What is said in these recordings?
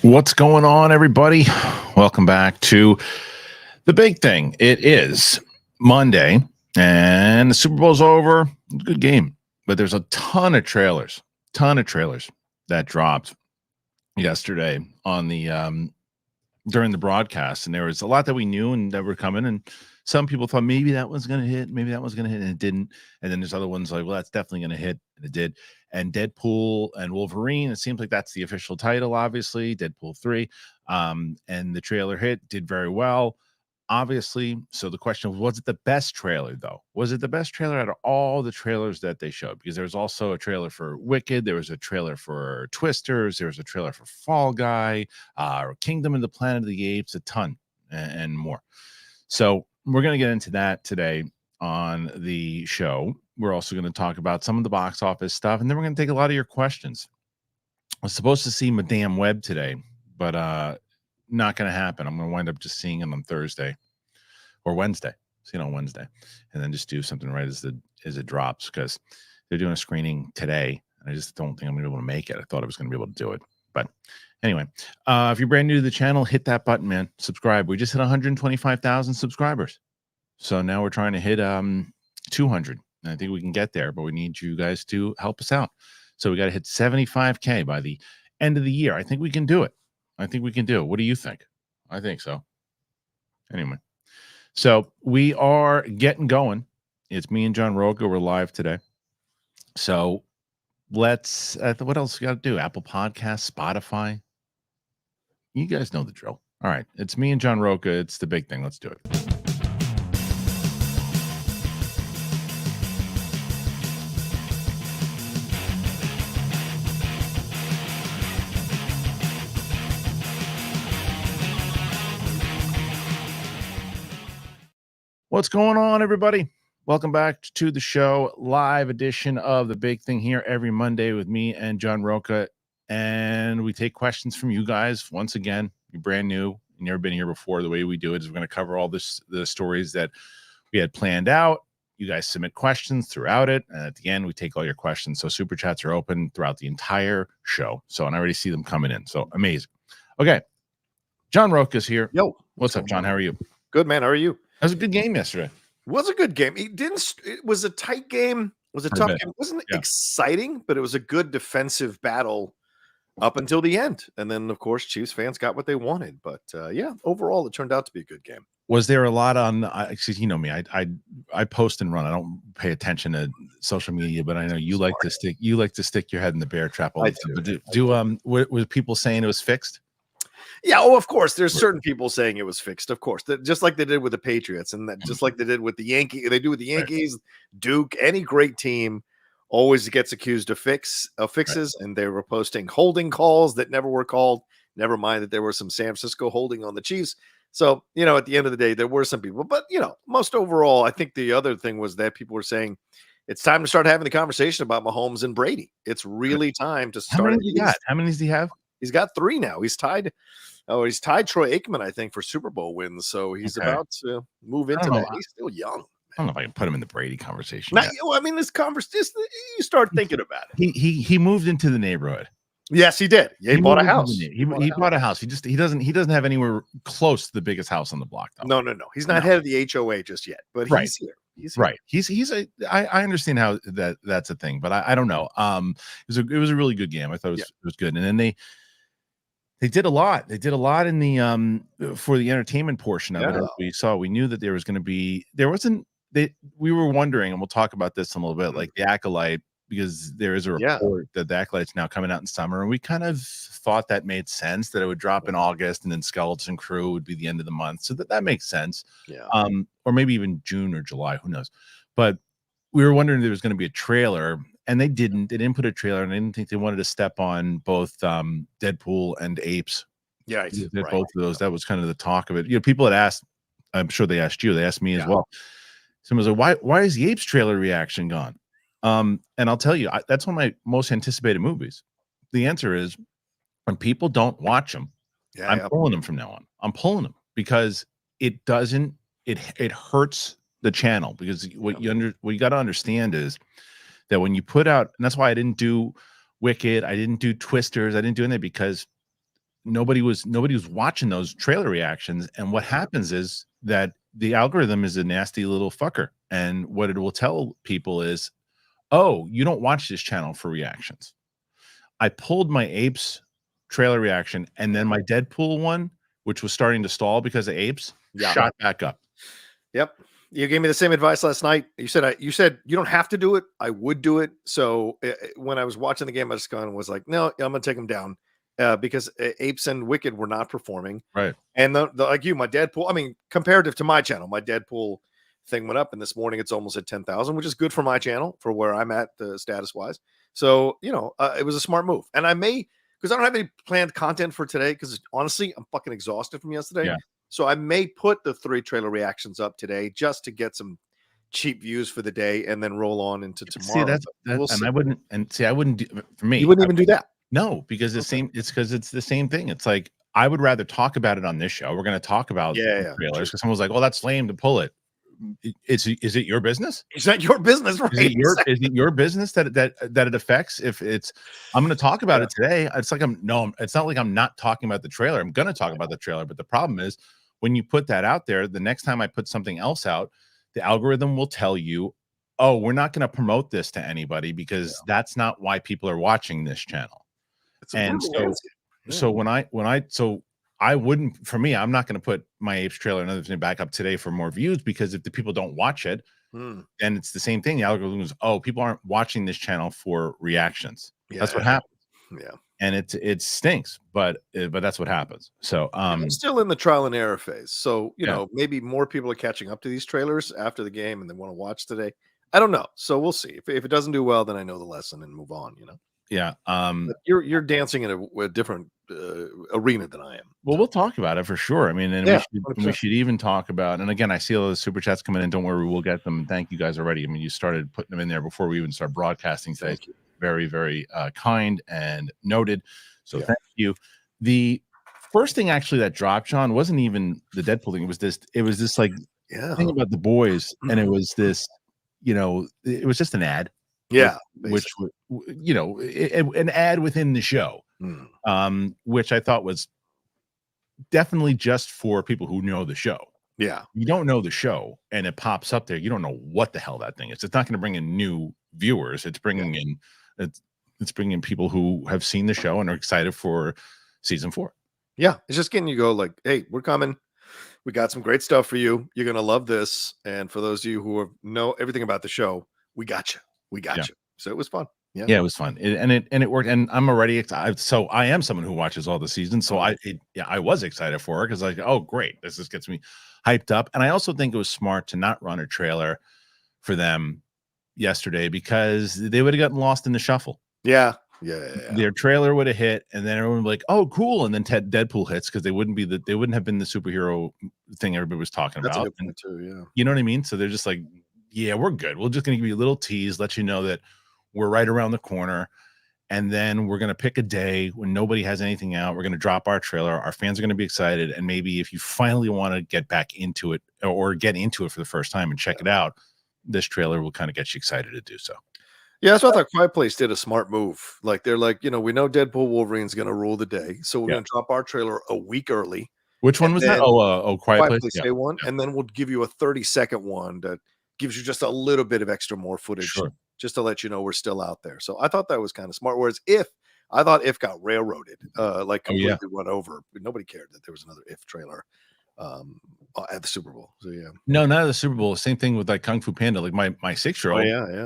What's going on, everybody? Welcome back to the big thing. It is Monday, and the Super Bowl's over. It's a good game, but there's a ton of trailers that dropped yesterday on the during the broadcast, and there was a lot that we knew and that were coming, and some people thought maybe that was going to hit, and it didn't. And then there's other ones like, well, that's definitely going to hit, and it did. And Deadpool and Wolverine, it seems like that's the official title, obviously, Deadpool 3. And the trailer did very well, obviously. So the question was it the best trailer, though? Was it the best trailer out of all the trailers that they showed? Because there was also a trailer for Wicked, there was a trailer for Twisters, there was a trailer for Fall Guy, Kingdom of the Planet of the Apes, a ton and more. So we're going to get into that today on the show. We're also going to talk about some of the box office stuff, and then we're going to take a lot of your questions. I was supposed to see Madame Web today, but not going to happen. I'm going to wind up just seeing him on Thursday or Wednesday. See it on Wednesday, and then just do something right as it drops, because they're doing a screening today, and I just don't think I'm going to be able to make it. I thought I was going to be able to do it, but anyway, if you're brand new to the channel, hit that button, man. Subscribe. We just hit 125,000 subscribers. So now we're trying to hit 200. And I think we can get there, but we need you guys to help us out. So we got to hit 75K by the end of the year. I think we can do it. What do you think? I think so. Anyway, so we are getting going. It's me and John Rocha. We're live today. So let's, what else we got to do? Apple Podcasts, Spotify. You guys know the drill. All right. It's me and John Rocha. It's the big thing. Let's do it. What's going on, everybody? Welcome back to the show. Live edition of the big thing here every Monday with me and John Rocha. And we take questions from you guys. Once again, you're brand new and you've never been here before. The way we do it is we're going to cover all the stories that we had planned out. You guys submit questions throughout it, and at the end, we take all your questions. So super chats are open throughout the entire show. So, and I already see them coming in. So amazing. Okay, John Rocha's here. Yo, what's up, John? How are you? Good, man. How are you? That was a good game yesterday. It was a good game. It was a tight game. It was a tough game. It wasn't exciting, but it was a good defensive battle up until the end. And then, of course, Chiefs fans got what they wanted. But yeah, overall, it turned out to be a good game. Was there a lot on? You know me. I post and run. I don't pay attention to social media, but I know you like to stick. You like to stick your head in the bear trap all the time. But were people saying it was fixed? Yeah, oh, of course. There's certain people saying it was fixed, of course, just like they did with the Patriots, and that just like they did with the Yankees. They do with the Yankees, Duke. Any great team always gets accused of fixes, and they were posting holding calls that never were called. Never mind that there were some San Francisco holding on the Chiefs. So, you know, at the end of the day, there were some people, but you know, most overall, I think the other thing was that people were saying it's time to start having the conversation about Mahomes and Brady. It's really time to start. How many does he have? He's got 3 now. He's tied. Oh, he's tied Troy Aikman, I think, for Super Bowl wins. So he's about to move into that. He's still young. I don't know if I can put him in the Brady conversation. I mean, this conversation, you start thinking about it. He moved into the neighborhood. Yes, he did. Yeah, he bought a house. He bought a house. He doesn't have anywhere close to the biggest house on the block, though. No. He's not head of the HOA just yet, but he's here. Right. I understand how that's a thing, but I don't know. It was a really good game. I thought it was good. And then they did a lot. They did a lot in the for the entertainment portion of it. We knew that there was going to be we were wondering, and we'll talk about this in a little bit, like the Acolyte, because there is a report that the Acolyte's now coming out in summer, and we kind of thought that made sense, that it would drop in August, and then Skeleton Crew would be the end of the month, so that makes sense. Or maybe even June or July, who knows? But we were wondering if there was going to be a trailer, and they didn't put a trailer, and I didn't think they wanted to step on both Deadpool and Apes. Yeah, both of those. That was kind of the talk of it. You know, people had asked. I'm sure they asked you. They asked me as well. Someone was like, "Why is the Apes trailer reaction gone?" And I'll tell you, that's one of my most anticipated movies. The answer is, when people don't watch them, I'm pulling them from now on. I'm pulling them because it doesn't. It hurts the channel, because what you got to understand is that when you put out, and that's why I didn't do Wicked, I didn't do Twisters, I didn't do anything, because nobody was watching those trailer reactions. And what happens is that the algorithm is a nasty little fucker. And what it will tell people is, oh, you don't watch this channel for reactions. I pulled my Apes trailer reaction, and then my Deadpool one, which was starting to stall because of Apes, shot back up. Yep. You gave me the same advice last night. You said you don't have to do it. I would do it. So when I was watching the game, I just kind of was like, no, I'm gonna take them down because Apes and Wicked were not performing. Right. And like you, my Deadpool. I mean, comparative to my channel, my Deadpool thing went up, and this morning it's almost at 10,000, which is good for my channel for where I'm at status wise. So it was a smart move, and I may because I don't have any planned content for today because honestly, I'm fucking exhausted from yesterday. Yeah. So I may put the 3 trailer reactions up today just to get some cheap views for the day and then roll on into tomorrow. I wouldn't do, for me. You wouldn't even do that. No, because it's the same thing. It's like, I would rather talk about it on this show. We're going to talk about trailers because someone was like, "Oh, that's lame to pull it." Is it your business? Is that your business? Right? Is it your business that it affects? If it's, I'm going to talk about it today. It's like it's not like I'm not talking about the trailer. I'm going to talk about the trailer, but the problem is when you put that out there, the next time I put something else out, the algorithm will tell you, "Oh, we're not going to promote this to anybody because that's not why people are watching this channel." And so I wouldn't, for me, I'm not going to put my Apes trailer and other thing back up today for more views, because if the people don't watch it, then it's the same thing. The algorithm is, oh, people aren't watching this channel for reactions. That's what happens. Yeah. And it stinks, but that's what happens. So I'm still in the trial and error phase. So, maybe more people are catching up to these trailers after the game and they want to watch today. I don't know. So we'll see. If it doesn't do well, then I know the lesson and move on, Yeah. But you're dancing in a different arena than I am. Well, we'll talk about it for sure. I mean, and we should even talk about, and again, I see all the super chats coming in. Don't worry, we'll get them. Thank you guys already. I mean, you started putting them in there before we even start broadcasting today. Thank you. Very, very kind and noted. So thank you. The first thing actually that dropped, John, wasn't even the Deadpool thing. It was this like thing about the boys, and it was this, it was just an ad. Yeah, which an ad within the show, which I thought was definitely just for people who know the show. Yeah, you don't know the show, and it pops up there. You don't know what the hell that thing is. It's not going to bring in new viewers. It's bringing in it's bringing in people who have seen the show and are excited for season 4. Yeah, it's just getting you go like, hey, we're coming. We got some great stuff for you. You're gonna love this. And for those of you who know everything about the show, we got you. We got you. So it was fun. Yeah, it was fun, and it worked. And I'm already excited. So I am someone who watches all the seasons. So I was excited for her because like, oh great, this just gets me hyped up. And I also think it was smart to not run a trailer for them yesterday because they would have gotten lost in the shuffle. Yeah. Their trailer would have hit, and then everyone would be like, "Oh, cool!" And then Deadpool hits because they wouldn't have been the superhero thing everybody was talking about. That's a good point too, yeah. You know what I mean? So they're just like, "Yeah, we're good. We're just going to give you a little tease, let you know that we're right around the corner, and then we're going to pick a day when nobody has anything out. We're going to drop our trailer. Our fans are going to be excited, and maybe if you finally want to get back into it or get into it for the first time and check it out, this trailer will kind of get you excited to do so." Yeah, that's what I thought. Quiet Place did a smart move. Like they're like, we know Deadpool Wolverine's going to rule the day, so we're going to drop our trailer a week early. Which one was that? Quiet Place. Day one, and then we'll give you a 30-second one that gives you just a little bit of extra more footage, just to let you know we're still out there. So I thought that was kind of smart. Whereas I thought If got railroaded, like completely run over. Nobody cared that there was another If trailer at the Super Bowl. So no, not at the Super Bowl. Same thing with like Kung Fu Panda. Like my 6-year-old,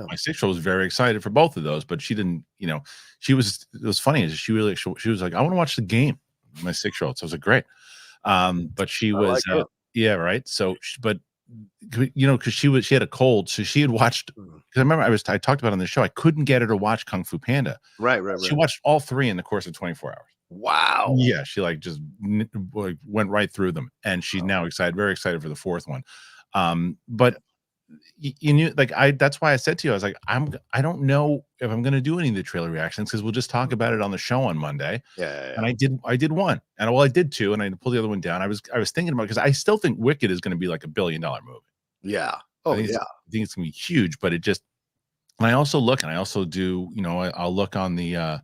my 6-year-old was very excited for both of those, but she didn't. It was funny. She was like, I want to watch the game. My 6-year-old, so I was like, great. But she was right. So, but because she had a cold, so she had watched. Because I remember I talked about it on the show. I couldn't get her to watch Kung Fu Panda. Right. She watched all 3 in the course of 24 hours. Wow. Yeah, she like just went right through them, and she's now very excited for the 4th one. But you knew, like that's why I said to you, I was like, I don't know if I'm going to do any of the trailer reactions because we'll just talk about it on the show on Monday. Yeah. And I did one, and I did 2, and I pulled the other one down. I was thinking about, because I still think Wicked is going to be like $1 billion movie. Yeah. I think it's going to be huge, but it just. And I also look, and I also do. I'll look on the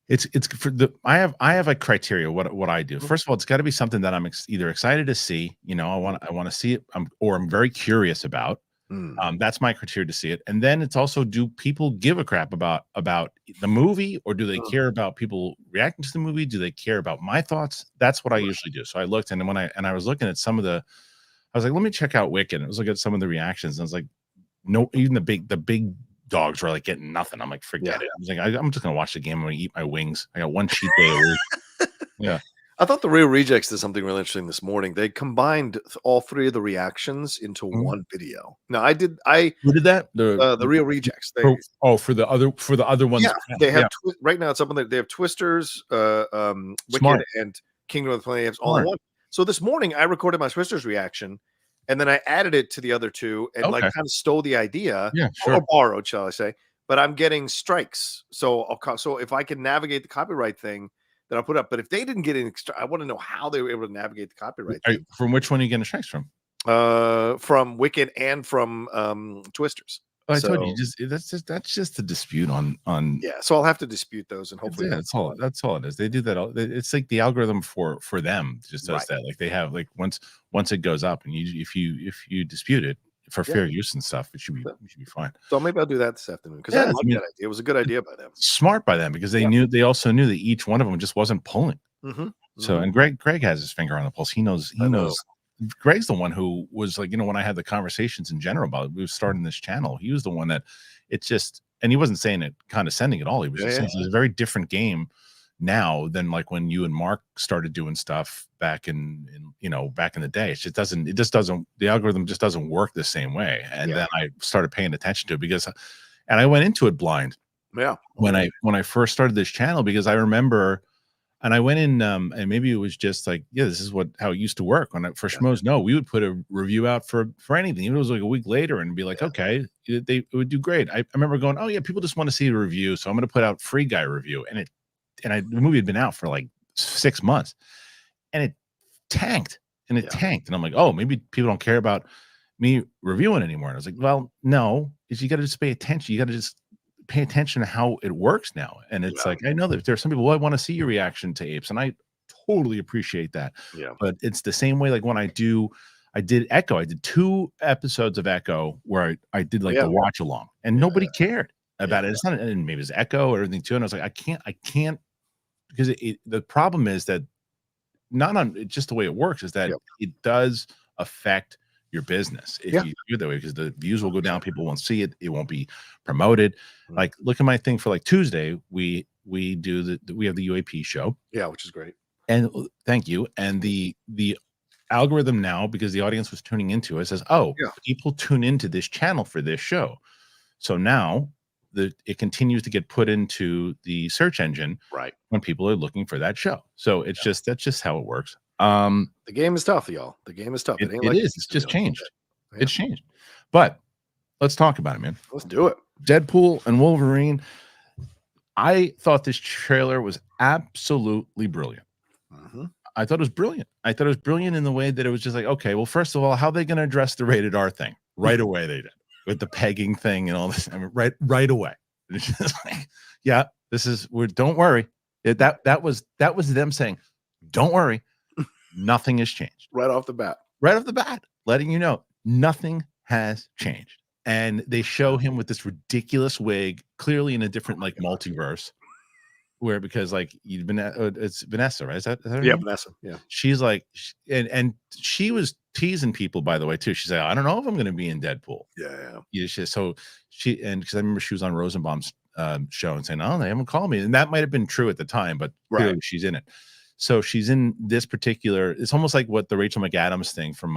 It's for the I have a criteria what I do. Mhm. First of all, it's got to be something that I'm either excited to see, I want to see it, or I'm very curious about. Mm. That's my criteria to see it. And then it's also, do people give a crap about the movie, or do they Mhm. care about people reacting to the movie? Do they care about my thoughts? That's what I Right. usually do. So I looked, and when I was looking at some of the, I was like, let me check out Wicked. I was looking at some of the reactions, and I was like, no, even the big dogs were like getting nothing. I'm like, forget Yeah. it. I was like, I'm just gonna watch the game. I'm gonna eat my wings. I got one cheat day a week. Yeah. I thought the Real Rejects did something really interesting this morning. They combined all 3 of the reactions into Mhm. one video. Now I Who did that? the Real Rejects. For the other ones. Yeah, they have Yeah. right now it's up on they have Twisters, Wicked, Smart. and Kingdom of the Planet of the Apes all in Smart. one. So this morning I recorded my Twisters reaction, and then I added it to the other 2 and like Okay. kind of stole the idea, Yeah, or sure. borrowed, shall I say? But I'm getting strikes, so so if I can navigate the copyright thing, then I'll put up. But if they didn't get any, I want to know how they were able to navigate the copyright thing. From which one are you getting strikes from? From Wicked and from Twisters. Oh, I told you, So that's just a dispute on. yeah, so I'll have to dispute those and hopefully Yeah, that's all it is. They do that it's like the algorithm for them just does right. that. Like, they have, like, once it goes up, and if you dispute it for Yeah. fair use and stuff, it should be fine. So maybe I'll do that this afternoon because Yeah, I I like mean, that idea. It was a good idea by them. smart by them, because Yeah. they also knew that each one of them just wasn't pulling. Mhm, So, mhm. and Greg has his finger on the pulse. He I know. knows. Greg's the one who was like, when I had the conversations in general about it, we were starting this channel. He was the one that it's just, and he wasn't saying it condescending at all. He was just saying it's a very different game now than like when you and Mark started doing stuff back in back in the day. It just doesn't, the algorithm just doesn't work the same way. And then I started paying attention to it and I went into it blind Yeah. when I first started this channel, because I remember. And I went in, and maybe it was just like, yeah, this is how it used to work. For Schmoes, no, we would put a review out for anything. Even if it was like a week later, and be like, okay, it would do great. I remember going, oh yeah, people just want to see a review, so I'm going to put out Free Guy review. And the movie had been out for like 6 months, and it tanked, and I'm like, oh, maybe people don't care about me reviewing anymore. And I was like, well, no, is you got to just pay attention. You got to just pay attention to how it works now. And it's like, I know that there are some people, well, I want to see your reaction to Apes, and I totally appreciate that. Yeah. But it's the same way, like when I did Echo. I did 2 episodes of Echo where I did like the watch along, and nobody cared about it. It's not, and maybe it's Echo or anything too. And I was like, I can't, because the problem is that not on it's just the way it works, is that it does affect your business if you do it that way, because the views will go down, people won't see it, it won't be promoted. Like, look at my thing for like Tuesday, we do we have the UAP show, which is great. and thank you. And the algorithm now, because the audience was tuning into it, says, oh, people tune into this channel for this show, so now it continues to get put into the search engine when people are looking for that show. So it's that's just how it works. The game is tough, y'all. The game is tough. It is. It's just changed. It's changed. But let's talk about it, man. Let's do it. Deadpool and Wolverine. I thought this trailer was absolutely brilliant. I thought it was brilliant. I thought it was brilliant in the way that it was just like, okay, well, first of all, how are they going to address the rated R thing? Right away they did, with the pegging thing and all this. I mean, right away. It's just like, yeah, don't worry. That was them saying, don't worry. Nothing has changed. Right off the bat, letting you know nothing has changed. And they show him with this ridiculous wig, clearly in a different multiverse, where, because like it's Vanessa, right? Is that her name? Vanessa. Yeah, she's like, and she was teasing people, by the way, too. She's like, I don't know if I'm going to be in Deadpool. So because I remember she was on Rosenbaum's show and saying, oh, they haven't called me, and that might have been true at the time, but clearly she's in it. So she's in this particular, it's almost like what the Rachel McAdams thing from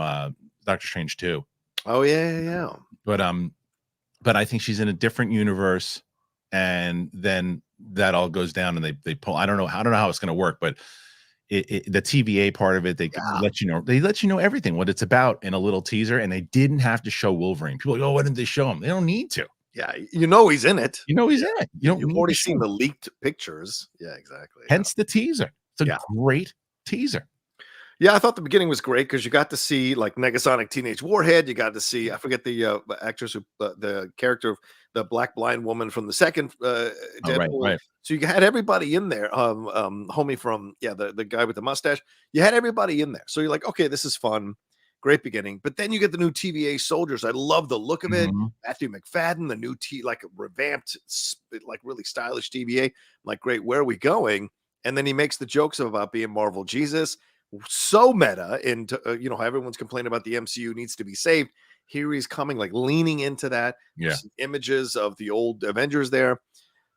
Doctor Strange 2. Oh yeah. But I think she's in a different universe, and then that all goes down, and they pull. I don't know how it's going to work, but the TVA part of it, they let you know everything, what it's about in a little teaser, and they didn't have to show Wolverine. People are like, oh, why didn't they show him? They don't need to. Yeah, he's in it. He's in it. You've already seen the leaked pictures. Yeah, exactly. Hence the teaser. It's a great teaser. Yeah, I thought the beginning was great because you got to see like Negasonic Teenage Warhead. You got to see, I forget the actress who the character of the black blind woman from the second Oh, right, Deadpool. right. So you had everybody in there. Homie from the guy with the mustache. You had everybody in there. So you're like, okay, this is fun, great beginning. But then you get the new TVA soldiers. I love the look of it. Mhm. Matthew McFadden, the new like revamped, like really stylish TVA. I'm like, great, where are we going? And then he makes the jokes about being Marvel Jesus, so meta into how everyone's complaining about the MCU needs to be saved. Here he's coming, like leaning into that. Yeah. Some images of the old Avengers there.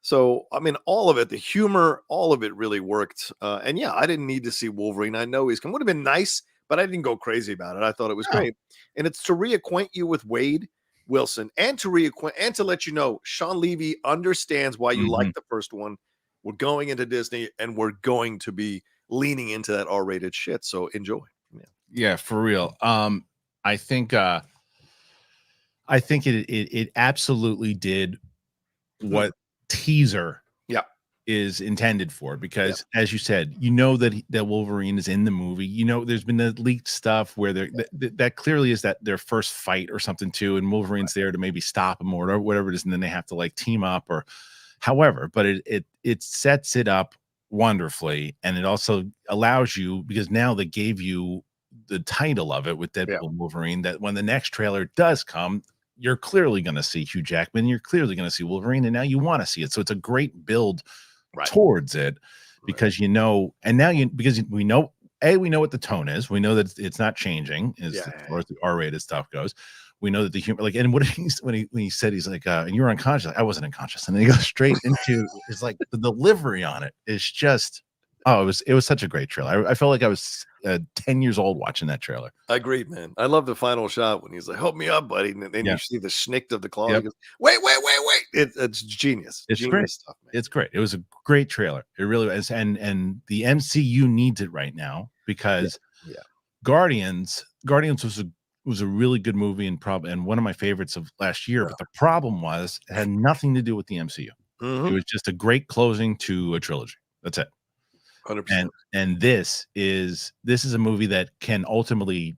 So I mean, all of it, the humor, all of it really worked. And yeah, I didn't need to see Wolverine. I know he's come. Would have been nice, but I didn't go crazy about it. I thought it was No. great, and it's to reacquaint you with Wade Wilson and to reacquaint and to let you know Sean Levy understands why you like Mhm. the first one. We're going into Disney, and we're going to be leaning into that R-rated shit. So enjoy. Yeah. Yeah, for real. I think it absolutely did what teaser Yeah. is intended for, Yeah. because as you said, you know that Wolverine is in the movie. You know, there's been the leaked stuff where that clearly is that their first fight or something too, and Wolverine's there to maybe stop him or whatever it is, and then they have to like team up or however. But it sets it up wonderfully, and it also allows you, because now they gave you the title of it with Yeah. Deadpool and Wolverine, that when the next trailer does come, you're clearly going to see Hugh Jackman, you're clearly going to see Wolverine, and now you want to see it. So it's a great build Right. towards it, because you know, and now because we know, we know what the tone is. We know that it's not changing as far as the R-rated stuff goes. We know that the humor, like, and what when he said, he's like, and you're unconscious. Like, I wasn't unconscious, and then he goes straight into it's like the delivery on it is just, it was such a great trailer. I felt like I was 10 years old watching that trailer. Agreed, man. I love the final shot when he's like, "Help me up, buddy," and then you see the schnick of the claw. He goes, "Wait, wait, wait, wait!" It's genius. It's genius great stuff, man. It's great. It was a great trailer. It really was, and the MCU needs it right now, because Guardians was a really good movie, and one of my favorites of last year. But the problem was it had nothing to do with the MCU. It was just a great closing to a trilogy. That's it. 100%. And this is a movie that can ultimately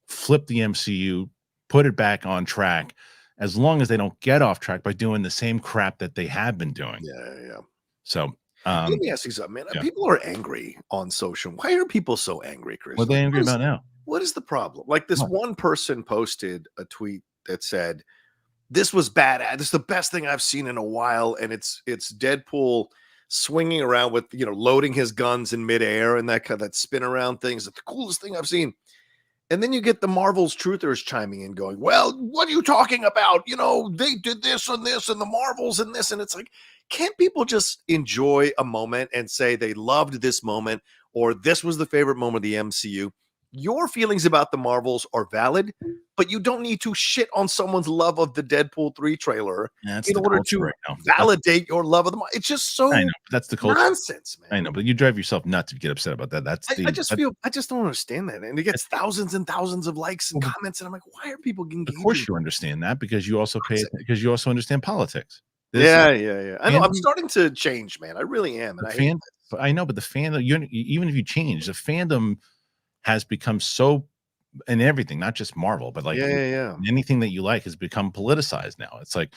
flip the MCU, put it back on track, as long as they don't get off track by doing the same crap that they have been doing. Yeah. So let me ask you something, man. People are angry on social. Why are people so angry, Chris? What are they angry about now? What is the problem? Like this one person posted a tweet that said, "This was bad. This is the best thing I've seen in a while," and it's Deadpool swinging around with loading his guns in midair and that kind of that spin around things. It's the coolest thing I've seen. And then you get the Marvel's truthers chiming in, going, "Well, what are you talking about? They did this and this, and the Marvels and this." And it's like, can't people just enjoy a moment and say they loved this moment, or this was the favorite moment of the MCU? Your feelings about the Marvels are valid, but you don't need to shit on someone's love of the Deadpool 3 trailer in order to validate your love of the Marvels. It's just so that's the culture. Nonsense, man. I know, but you drive yourself nuts if you get upset about that. I just don't understand that. And it gets thousands and thousands of likes and comments. And I'm like, why are people engaging? Of course you understand that, because you also understand politics. Yeah. I know. I'm starting to change, man. I really am. And I know, but the fandom, even if you change, the fandom has become so, and everything, not just Marvel, but like anything that you like has become politicized now. It's like,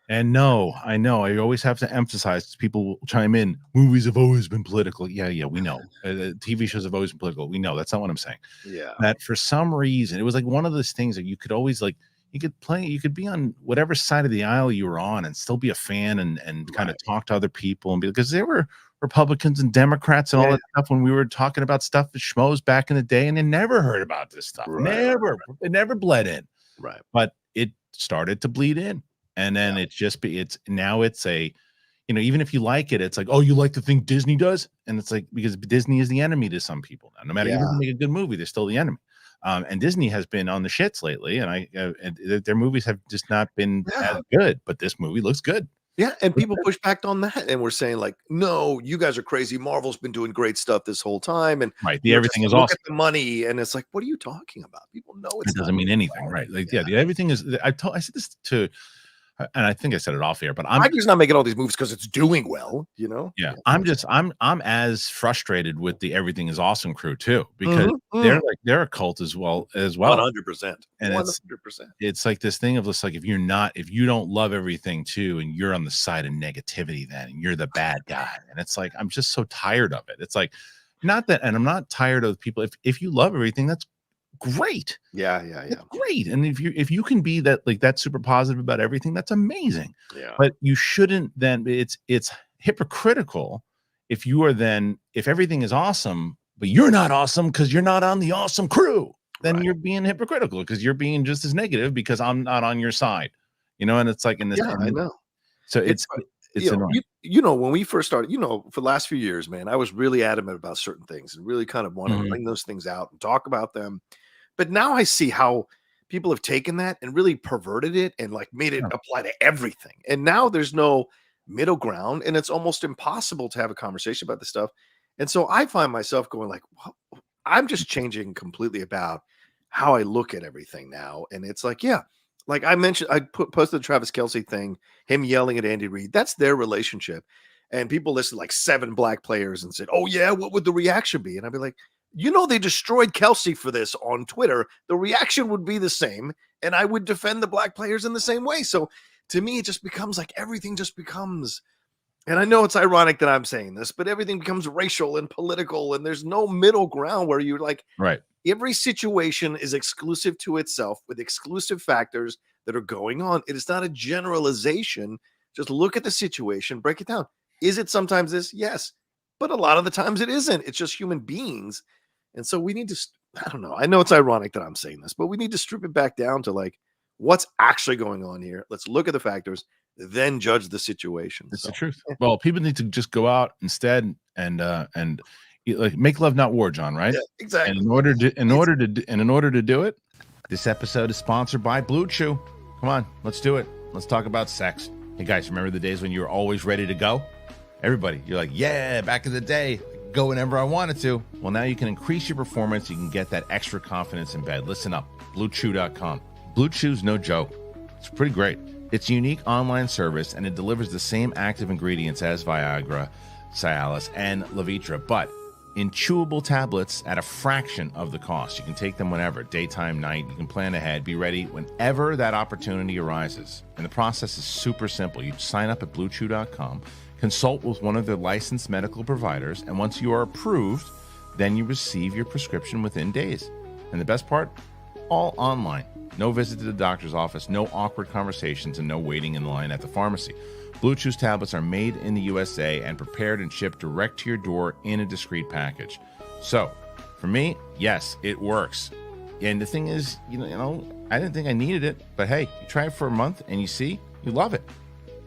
and no, I know I always have to emphasize, people will chime in, movies have always been political. Yeah, we know. TV shows have always been political. We know. That's not what I'm saying. Yeah. That for some reason, it was like one of those things that you could always like, you could be on whatever side of the aisle you were on and still be a fan and kind of talk to other people, and because there were Republicans and Democrats and all that stuff when we were talking about stuff with schmoes back in the day, and they never heard about this stuff. It never bled in. Right. But it started to bleed in. And then it's now it's a, even if you like it, it's like, oh, you like the thing Disney does? And it's like, because Disney is the enemy to some people now. No matter if you make a good movie, they're still the enemy. And Disney has been on the shits lately, and their movies have just not been as good. But this movie looks good. Yeah, and people push back on that, and we're saying like, no, you guys are crazy. Marvel's been doing great stuff this whole time, and everything is look awesome. at the money, and it's like, what are you talking about? People know It doesn't mean anything, right? Like, everything is. I said this to and I think I said it off here, but I'm Tiger's not making all these moves because it's doing well, you know? yeah, I'm as frustrated with the Everything is Awesome crew too, because Mhm. they're a cult as well. 100%. And 100%. it's like this thing of just like, if you don't love everything too, and you're on the side of negativity, then and you're the bad guy. And it's like, I'm just so tired of it. It's like, not that, and I'm not tired of people. If you love everything, that's great. Yeah. It's great. And if you can be that, like, that super positive about everything, that's amazing. Yeah. But you shouldn't then, it's hypocritical if everything is awesome, but you're not awesome because you're not on the awesome crew. Then you're being hypocritical because you're being just as negative because I'm not on your side. And it's like in this. Yeah, I know. So it's annoying. When we first started, for the last few years, man, I was really adamant about certain things and really kind of want to bring those things out and talk about them. But now I see how people have taken that and really perverted it and like made it apply to everything. And now there's no middle ground, and it's almost impossible to have a conversation about this stuff. And so I find myself going like, I'm just changing completely about how I look at everything now. And it's like, yeah, like I mentioned, I posted the Travis Kelce thing, him yelling at Andy Reid. That's their relationship. And people listed like 7 black players and said, oh, yeah, what would the reaction be? And I'd be like, they destroyed Kelce for this on Twitter. The reaction would be the same. And I would defend the black players in the same way. So to me, it just becomes like everything just becomes. And I know it's ironic that I'm saying this, but everything becomes racial and political. And there's no middle ground where you're like, right. Every situation is exclusive to itself with exclusive factors that are going on. It is not a generalization. Just look at the situation, break it down. Is it sometimes this? Yes. But a lot of the times it isn't. It's just human beings. And so we need to, I don't know. I know it's ironic that I'm saying this, but we need to strip it back down to like, what's actually going on here? Let's look at the factors, then judge the situation. It's the truth. Well, people need to just go out instead and like make love, not war, John. Right? Yeah, exactly. And in order to do it, this episode is sponsored by Blue Chew. Come on, let's do it. Let's talk about sex. Hey guys, remember the days when you were always ready to go? Everybody, you're like, yeah, back in the day, go whenever I wanted to. Well, now you can increase your performance. You can get that extra confidence in bed. Listen up, BlueChew.com. Blue Chew's no joke. It's pretty great. It's a unique online service, and it delivers the same active ingredients as Viagra, Cialis, and Levitra, but in chewable tablets at a fraction of the cost. You can take them whenever, daytime, night. You can plan ahead, be ready whenever that opportunity arises. And the process is super simple. You sign up at BlueChew.com, consult with one of their licensed medical providers, and once you are approved, then you receive your prescription within days. And the best part? All online. No visit to the doctor's office, no awkward conversations, and no waiting in line at the pharmacy. Blue Chew's tablets are made in the USA and prepared and shipped direct to your door in a discreet package. So, for me, yes, it works. And the thing is, I didn't think I needed it, but hey, you try it for a month and you love it.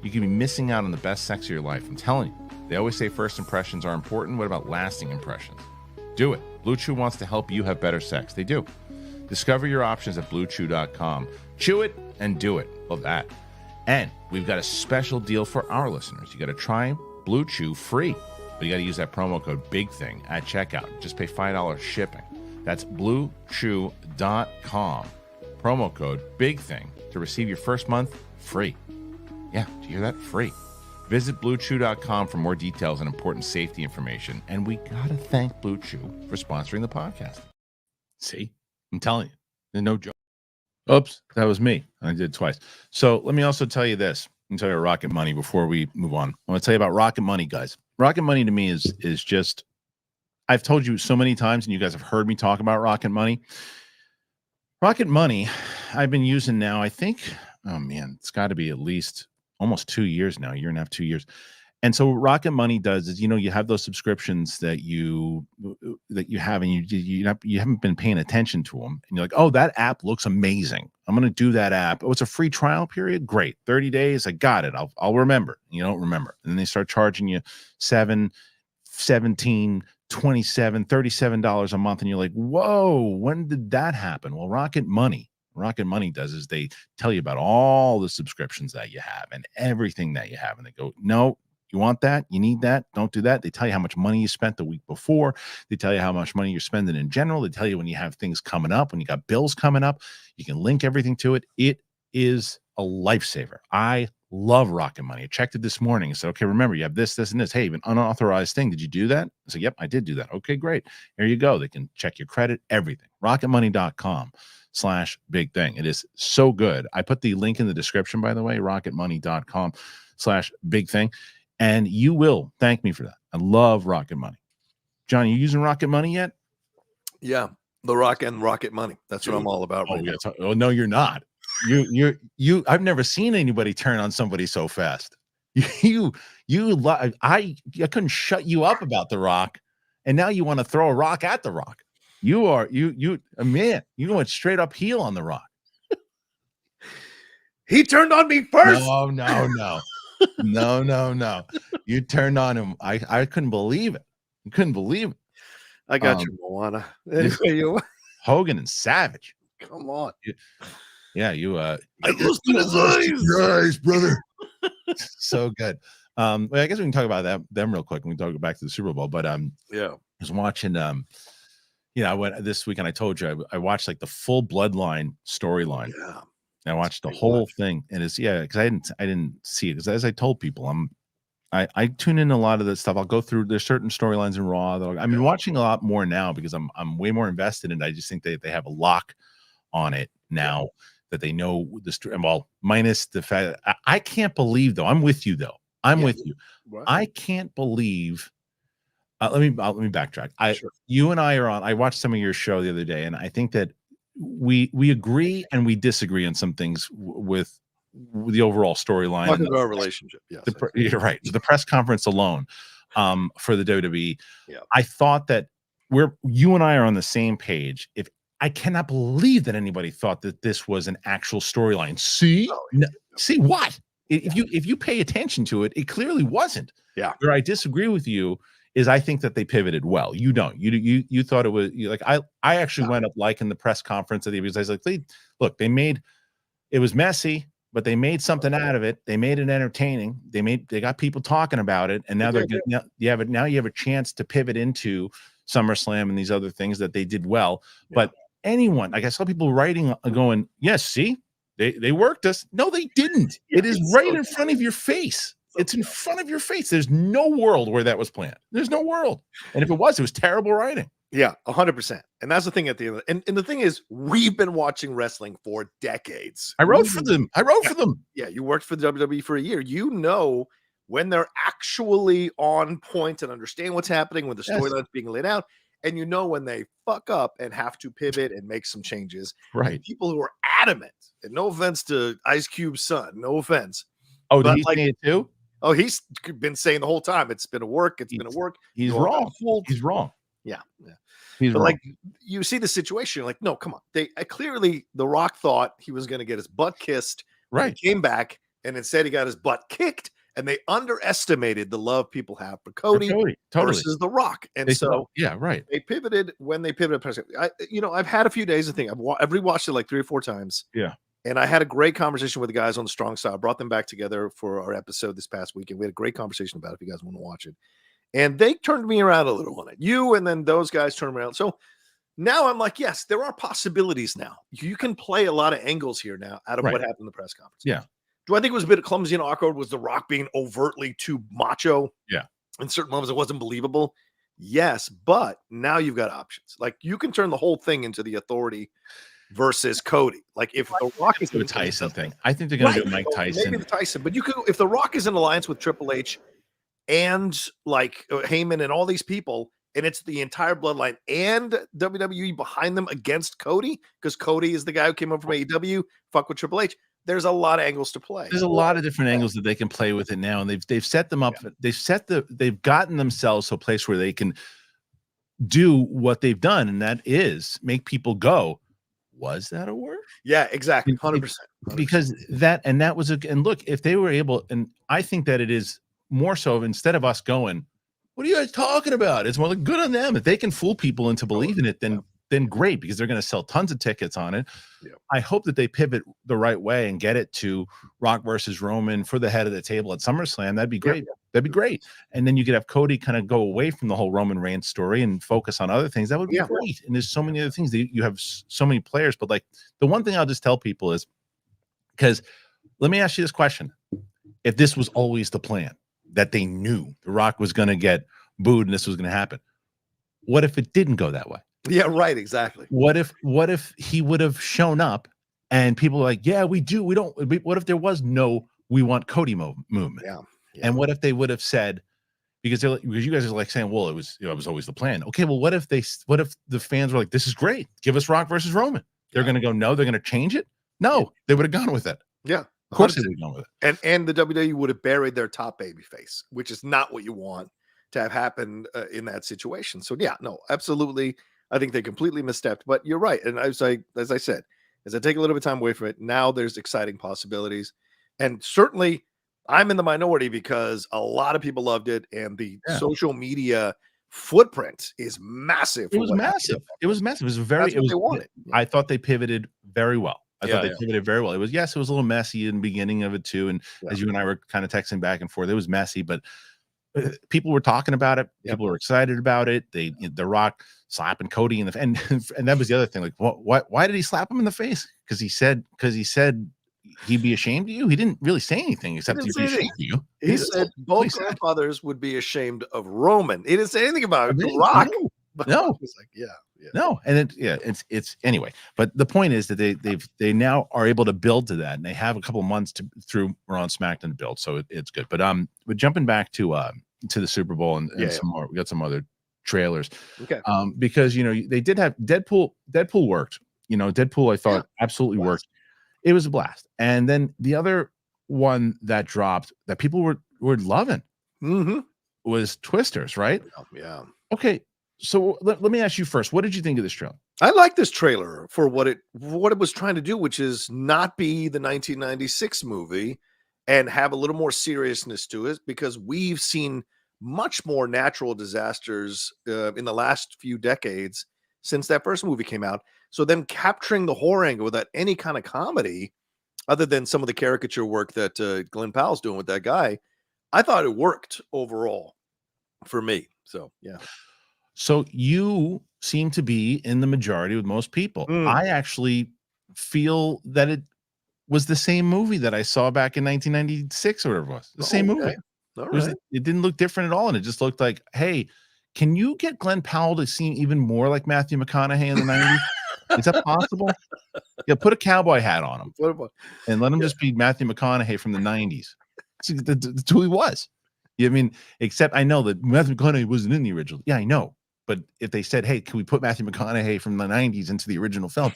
You could be missing out on the best sex of your life. I'm telling you. They always say first impressions are important. What about lasting impressions? Do it. Blue Chew wants to help you have better sex. They do. Discover your options at BlueChew.com. Chew it and do it. Love that. And we've got a special deal for our listeners. You got to try Blue Chew free, but you got to use that promo code BIGTHING at checkout. Just pay $5 shipping. That's BlueChew.com. Promo code BIGTHING to receive your first month free. Yeah, do you hear that? Free. Visit BlueChew.com for more details and important safety information. And we got to thank Blue Chew for sponsoring the podcast. See? I'm telling you, there's no joke. Oops, that was me. I did twice. So let me also tell you this. Let me tell you about Rocket Money before we move on. I want to tell you about Rocket Money, guys. Rocket Money to me is just, I've told you so many times, and you guys have heard me talk about Rocket Money. Rocket Money, I've been using now, I think, oh man, it's got to be at least almost 2 years now, 1.5 years. And so what Rocket Money does is, you have those subscriptions that you have, and you haven't been paying attention to them, and you're like, oh, that app looks amazing. I'm going to do that app. Oh, it's a free trial period. Great. 30 days. I got it. I'll remember. You don't remember. And then they start charging you $7, $17, $27, $37 a month. And you're like, whoa, when did that happen? Well, Rocket Money does is they tell you about all the subscriptions that you have and everything that you have. And they go, no, you want that? You need that? Don't do that. They tell you how much money you spent the week before. They tell you how much money you're spending in general. They tell you when you have things coming up, when you got bills coming up. You can link everything to it. It is a lifesaver. I love Rocket Money. I checked it this morning. I said, okay, remember, you have this, this, and this. Hey, an unauthorized thing. Did you do that? I said, yep, I did do that. Okay, great. Here you go. They can check your credit, everything. Rocketmoney.com/big thing. It is so good. I put the link in the description, by the way, rocketmoney.com/big thing. And you will thank me for that. I love Rocket Money. John, you using Rocket Money yet? Yeah. The Rock and Rocket Money. That's what I'm all about. Oh, right yeah. now. Oh, no, you're not. I've never seen anybody turn on somebody so fast. I couldn't shut you up about The Rock, and now you want to throw a rock at The Rock. You went straight up heel on The Rock. He turned on me first. No. You turned on him. I couldn't believe it. I couldn't believe it. I got you, Moana. Anyway, Hogan and Savage. Come on. I lost his eyes, brother. So good. Well, I guess we can talk about them real quick when we talk back to the Super Bowl. But I was watching I went this weekend. I told you I watched like the full Bloodline storyline. Yeah. I watched the whole thing, and it's because I didn't see it, because as I told people, I tune in a lot of this stuff. I'll go through, there's certain storylines in Raw that I'm watching a lot more now because I'm way more invested in it. I just think they have a lock on it now that they know the story. Well, minus the fact I can't believe, though. I'm with you, though. I'm with you. Right. I can't believe. Let me backtrack. You and I are on. I watched some of your show the other day, and I think that we agree and we disagree on some things with the overall storyline of our relationship. Yes, you're right. The press conference alone, for the WWE. Yeah. I thought that you and I are on the same page. I cannot believe that anybody thought that this was an actual storyline. See what? If you pay attention to it, it clearly wasn't. Yeah. Where I disagree with you is I think that they pivoted well. You don't. You thought it was like I actually went up liking the press conference of the, because I was like, they made it was messy, but they made something out of it. They made it entertaining. They got people talking about it, and now you have a chance to pivot into SummerSlam and these other things that they did well. Yeah. But anyone, like I saw people writing going, yes, see, they worked us. No, they didn't. It is right in front of your face. It's in front of your face. There's no world where that was planned. There's no world. And if it was terrible writing. Yeah, 100%. And that's the thing at the end. And the thing is, we've been watching wrestling for decades. I wrote for them. For them. Yeah, you worked for the WWE for a year. You know when they're actually on point and understand what's happening, when the storyline's being laid out, and you know when they fuck up and have to pivot and make some changes. Right. And people who are adamant, and no offense to Ice Cube's son, no offense. Oh, did he say it too? Oh, he's been saying the whole time, it's been a work. It's been a work. He's wrong. He's wrong. Yeah. He's but wrong. Like, you see the situation, like, no, come on. They clearly The Rock thought he was going to get his butt kissed. Right. He came back, and instead he got his butt kicked, and they underestimated the love people have for Cody versus The Rock. And they pivoted when they pivoted. I've had a few days to think. I've rewatched it like 3 or 4 times. Yeah. And I had a great conversation with the guys on the Strong Style. I brought them back together for our episode this past weekend. We had a great conversation about it if you guys want to watch it. And they turned me around a little on it. You and then those guys turned me around. So now I'm like, yes, there are possibilities now. You can play a lot of angles here now out of what happened in the press conference. Yeah. Do I think it was a bit clumsy and awkward? Was The Rock being overtly too macho? Yeah. In certain moments, it wasn't believable. Yes, but now you've got options. Like, you can turn the whole thing into the Authority versus Cody. Like, if The Rock is a Tyson thing, I think they're going to do Mike Tyson. Maybe the Tyson, but you could, if The Rock is in alliance with Triple H and like Heyman and all these people, and it's the entire bloodline and WWE behind them against Cody, because Cody is the guy who came over from AEW, fuck with Triple H. There's a lot of angles to play. There's a lot of different angles that they can play with it now, and they've set them up. Yeah. They've gotten themselves to a place where they can do what they've done, and that is make people go, was that a word? Yeah, exactly. 100%. Because that was and look, if they were able, and I think that it is more so, instead of us going, what are you guys talking about? It's more like, good on them. If they can fool people into believing it, then great, because they're going to sell tons of tickets on it. Yeah. I hope that they pivot the right way and get it to Rock versus Roman for the head of the table at SummerSlam. That'd be great. Yeah. That'd be great. And then you could have Cody kind of go away from the whole Roman Reigns story and focus on other things. That would be great. And there's so many other things that you have so many players. But like, the one thing I'll just tell people is, because Let me ask you this question: if this was always the plan, that they knew The Rock was going to get booed and this was going to happen, what if it didn't go that way? Yeah, right. Exactly. What if he would have shown up and people were like, yeah, we do. We don't. What if there was no we want Cody movement? Yeah. And what if they would have said, because you guys are like saying, well, it was always the plan. Okay, well, what if the fans were like, this is great, give us Rock versus Roman? They're going to go, no, they're going to change it. No, they would have gone with it. Yeah, of course they would have gone with it. And the WWE would have buried their top baby face, which is not what you want to have happen in that situation. So yeah, no, absolutely. I think they completely misstepped, but you're right. And as I said, as I take a little bit of time away from it, now there's exciting possibilities. And certainly I'm in the minority because a lot of people loved it, and the social media footprint is massive. It was massive. It was massive. It was very. It was. They wanted. I thought they pivoted very well. I thought they pivoted very well. It was a little messy in the beginning of it too, and as you and I were kind of texting back and forth, it was messy, but people were talking about it. People were excited about it. The Rock slapping Cody in the and that was the other thing. Like, why did he slap him in the face? Because he said he'd be ashamed of you. He didn't really say anything except he'd be ashamed of you. He said both grandfathers would be ashamed of Roman. He didn't say anything about The Rock. No. It's like, no, and it's anyway. But the point is that they now are able to build to that, and they have a couple of months through Raw and SmackDown to build, so it's good. But jumping back to the Super Bowl and some more, we got some other trailers. Okay. Because they did have Deadpool. Deadpool worked. Deadpool I thought absolutely worked. It was a blast. And then the other one that dropped that people were loving was Twisters, right? Yeah. Okay. So let me ask you first. What did you think of this trailer? I like this trailer for what it was trying to do, which is not be the 1996 movie and have a little more seriousness to it, because we've seen much more natural disasters in the last few decades since that first movie came out. So them capturing the horror angle without any kind of comedy, other than some of the caricature work that Glenn Powell's doing with that guy, I thought it worked overall for me. So, yeah. So you seem to be in the majority with most people. I actually feel that it was the same movie that I saw back in 1996 or whatever it was. The same movie. It didn't look different at all. And it just looked like, hey, can you get Glenn Powell to seem even more like Matthew McConaughey in the 90s? Is that possible? Yeah, put a cowboy hat on him and let him just be Matthew McConaughey from the 90s. That's who he was. I mean, except I know that Matthew McConaughey wasn't in the original. Yeah, I know. But if they said, hey, can we put Matthew McConaughey from the 90s into the original film?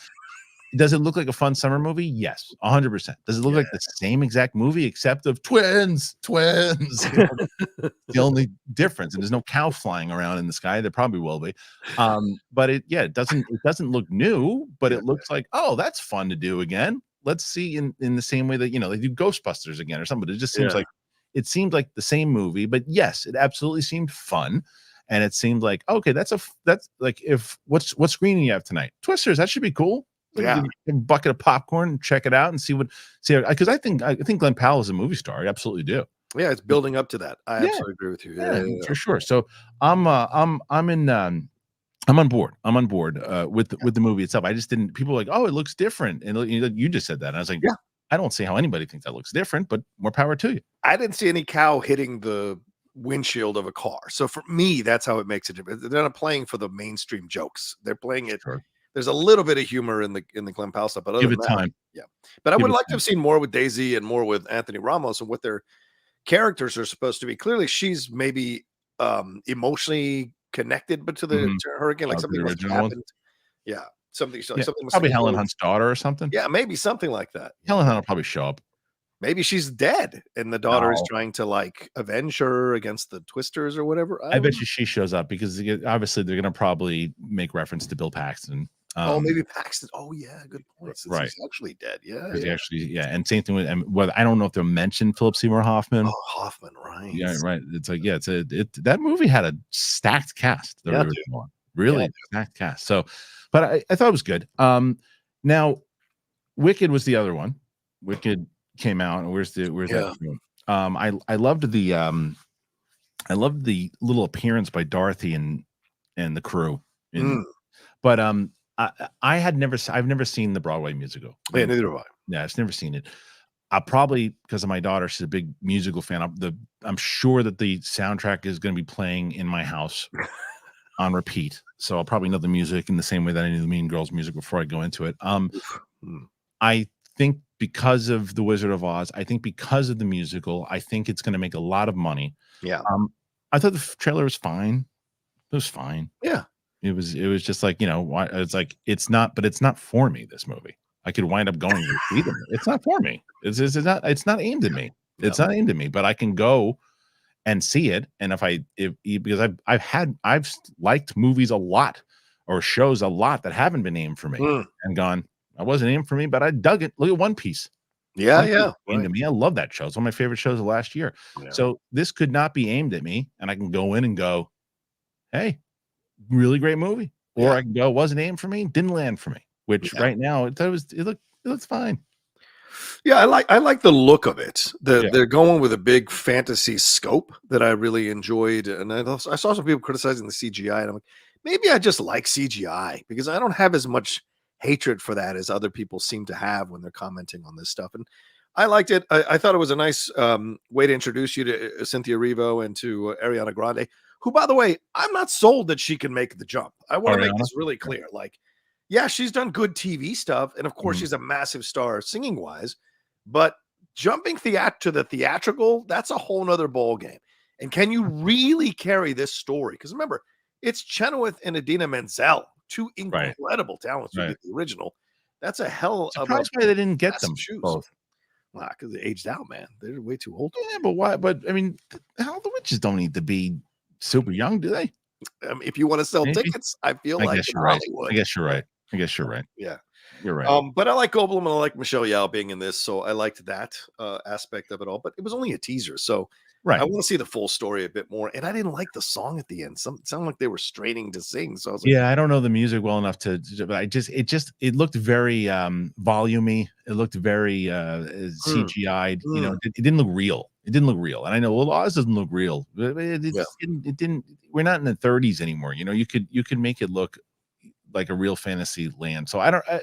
Does it look like a fun summer movie? Yes, 100%. Does it look like the same exact movie except of twins? The only difference, and there's no cow flying around in the sky. There probably will be, but it doesn't look new, but it looks like, oh, that's fun to do again. Let's see in the same way that they do Ghostbusters again or something. It just seems like seemed like the same movie, but yes, it absolutely seemed fun. And it seemed like, okay, that's like, if what screening you have tonight? Twisters, that should be cool. A bucket of popcorn and check it out and see because I think Glenn Powell is a movie star. I absolutely do. Yeah, it's building up to that. I absolutely agree with you. Yeah, for sure. So I'm on board. I'm on board with the movie itself. I just didn't. People were like, oh, it looks different, and you just said that. And I was like, I don't see how anybody thinks that looks different, but more power to you. I didn't see any cow hitting the windshield of a car. So for me, that's how it makes a difference. They're not playing for the mainstream jokes. They're playing it. Sure. There's a little bit of humor in the Glenn Powell stuff, but other than that, time. Yeah. But I would like to have seen more with Daisy and more with Anthony Ramos and what their characters are supposed to be. Clearly, she's maybe emotionally connected, but to her again, like something must have happened. Yeah. Something probably Helen Hunt's daughter or something. Yeah, maybe something like that. Helen Hunt will probably show up. Maybe she's dead and the daughter is trying to like avenge her against the Twisters or whatever. I bet you she shows up because obviously they're going to probably make reference to Bill Paxton. Maybe Paxton. Oh yeah, good point. Since he's actually dead. And same thing with, and whether I don't know if they'll mention Philip Seymour Hoffman. Oh, Hoffman, right? Yeah, right. It's like that movie had a stacked cast. Really stacked cast. So, but I thought it was good. Now, Wicked was the other one. Wicked came out, and where's that film? I loved the little appearance by Dorothy and the crew. But I've never seen the Broadway musical. Yeah, neither have I. Yeah, I've never seen it. I'll probably, because of my daughter, she's a big musical fan. I'm sure that the soundtrack is going to be playing in my house on repeat. So I'll probably know the music in the same way that I knew the Mean Girls music before I go into it. I think because of The Wizard of Oz, I think because of the musical, I think it's going to make a lot of money. Yeah. I thought the trailer was fine. It was fine. Yeah. It was just like, it's like, it's not for me, this movie. I could wind up going to see them. It's not for me. It's not aimed at me. It's not aimed at me, but I can go and see it. And because I've liked movies a lot or shows a lot that haven't been aimed for me and gone, I wasn't aimed for me, but I dug it. Look at One Piece. Yeah. Aimed at me. I love that show. It's one of my favorite shows of last year. Yeah. So this could not be aimed at me, and I can go in and go, hey, really great movie. Or I can go, wasn't aimed for me, didn't land for me. Which right now it looks fine. Yeah, I like the look of it. They're going with a big fantasy scope that I really enjoyed, and I saw some people criticizing the CGI, and I'm like, maybe I just like CGI because I don't have as much hatred for that as other people seem to have when they're commenting on this stuff. And I liked it. I thought it was a nice way to introduce you to Cynthia Erivo and to Ariana Grande, who, by the way, I'm not sold that she can make the jump. I want to make this really clear. Like, yeah, she's done good TV stuff, and of course she's a massive star singing wise, but jumping to the theatrical, that's a whole nother ball game. And can you really carry this story? Because remember, it's Chenoweth and Idina Menzel, two incredible talents who did the original. That's a hell of a surprised why they didn't get them both. Wow, because they aged out, man. They're way too old. Yeah, but why? But I mean, the witches don't need to be super young, do they? If you want to sell tickets, I feel like guess you're right. I guess you're right. Yeah, you're right. But I like Goldblum and I like Michelle Yeoh being in this, so I liked that aspect of it all. But it was only a teaser, so I want to see the full story a bit more. And I didn't like the song at the end. It sounded like they were straining to sing. So I was like, I don't know the music well enough to. But it looked very volumey. It looked very CGI'd. It didn't look real. It didn't look real. And I know Oz doesn't look real. It didn't. We're not in the 30s anymore. You could make it look like a real fantasy land. So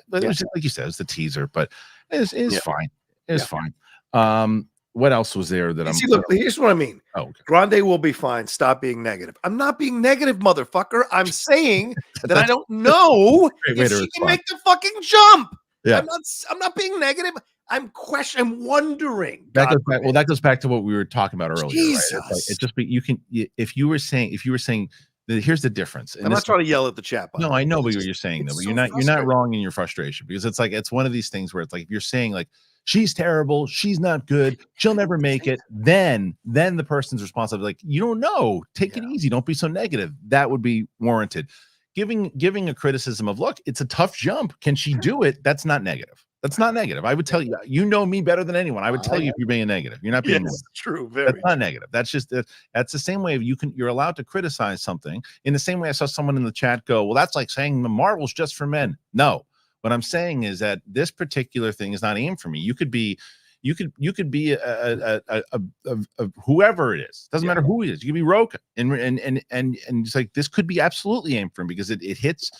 but it was just, like you said, it's the teaser, but it's fine. It's fine. What else was there that look, here's what I mean. Oh, okay. Grande will be fine. Stop being negative. I'm not being negative, motherfucker. I'm saying that I don't know if she can make the fucking jump. Yeah. I'm not being negative. I'm wondering. That goes back to what we were talking about earlier. Jesus. Right? It's just if you were saying here's the difference. And I'm not trying to yell at the chat. No, I know what you're saying though, but you're not wrong in your frustration, because it's one of these things where it's like, if you're saying like, she's terrible, she's not good, she'll never make it, then the person's responsible, like, you don't know, take it easy, don't be so negative. That would be warranted. Giving a criticism of, look, it's a tough jump, can she do it? That's not negative. That's not negative. I would tell you, you know me better than anyone. I would tell you if you're being negative. You're not being negative. True. That's not negative. That's just that's the same way you're allowed to criticize something. In the same way I saw someone in the chat go, well, that's like saying the Marvel's just for men. No, what I'm saying is that this particular thing is not aimed for me. You could be a whoever it is. Doesn't matter who it is. You could be Rocha, and it's like, this could be absolutely aimed for him, because it hits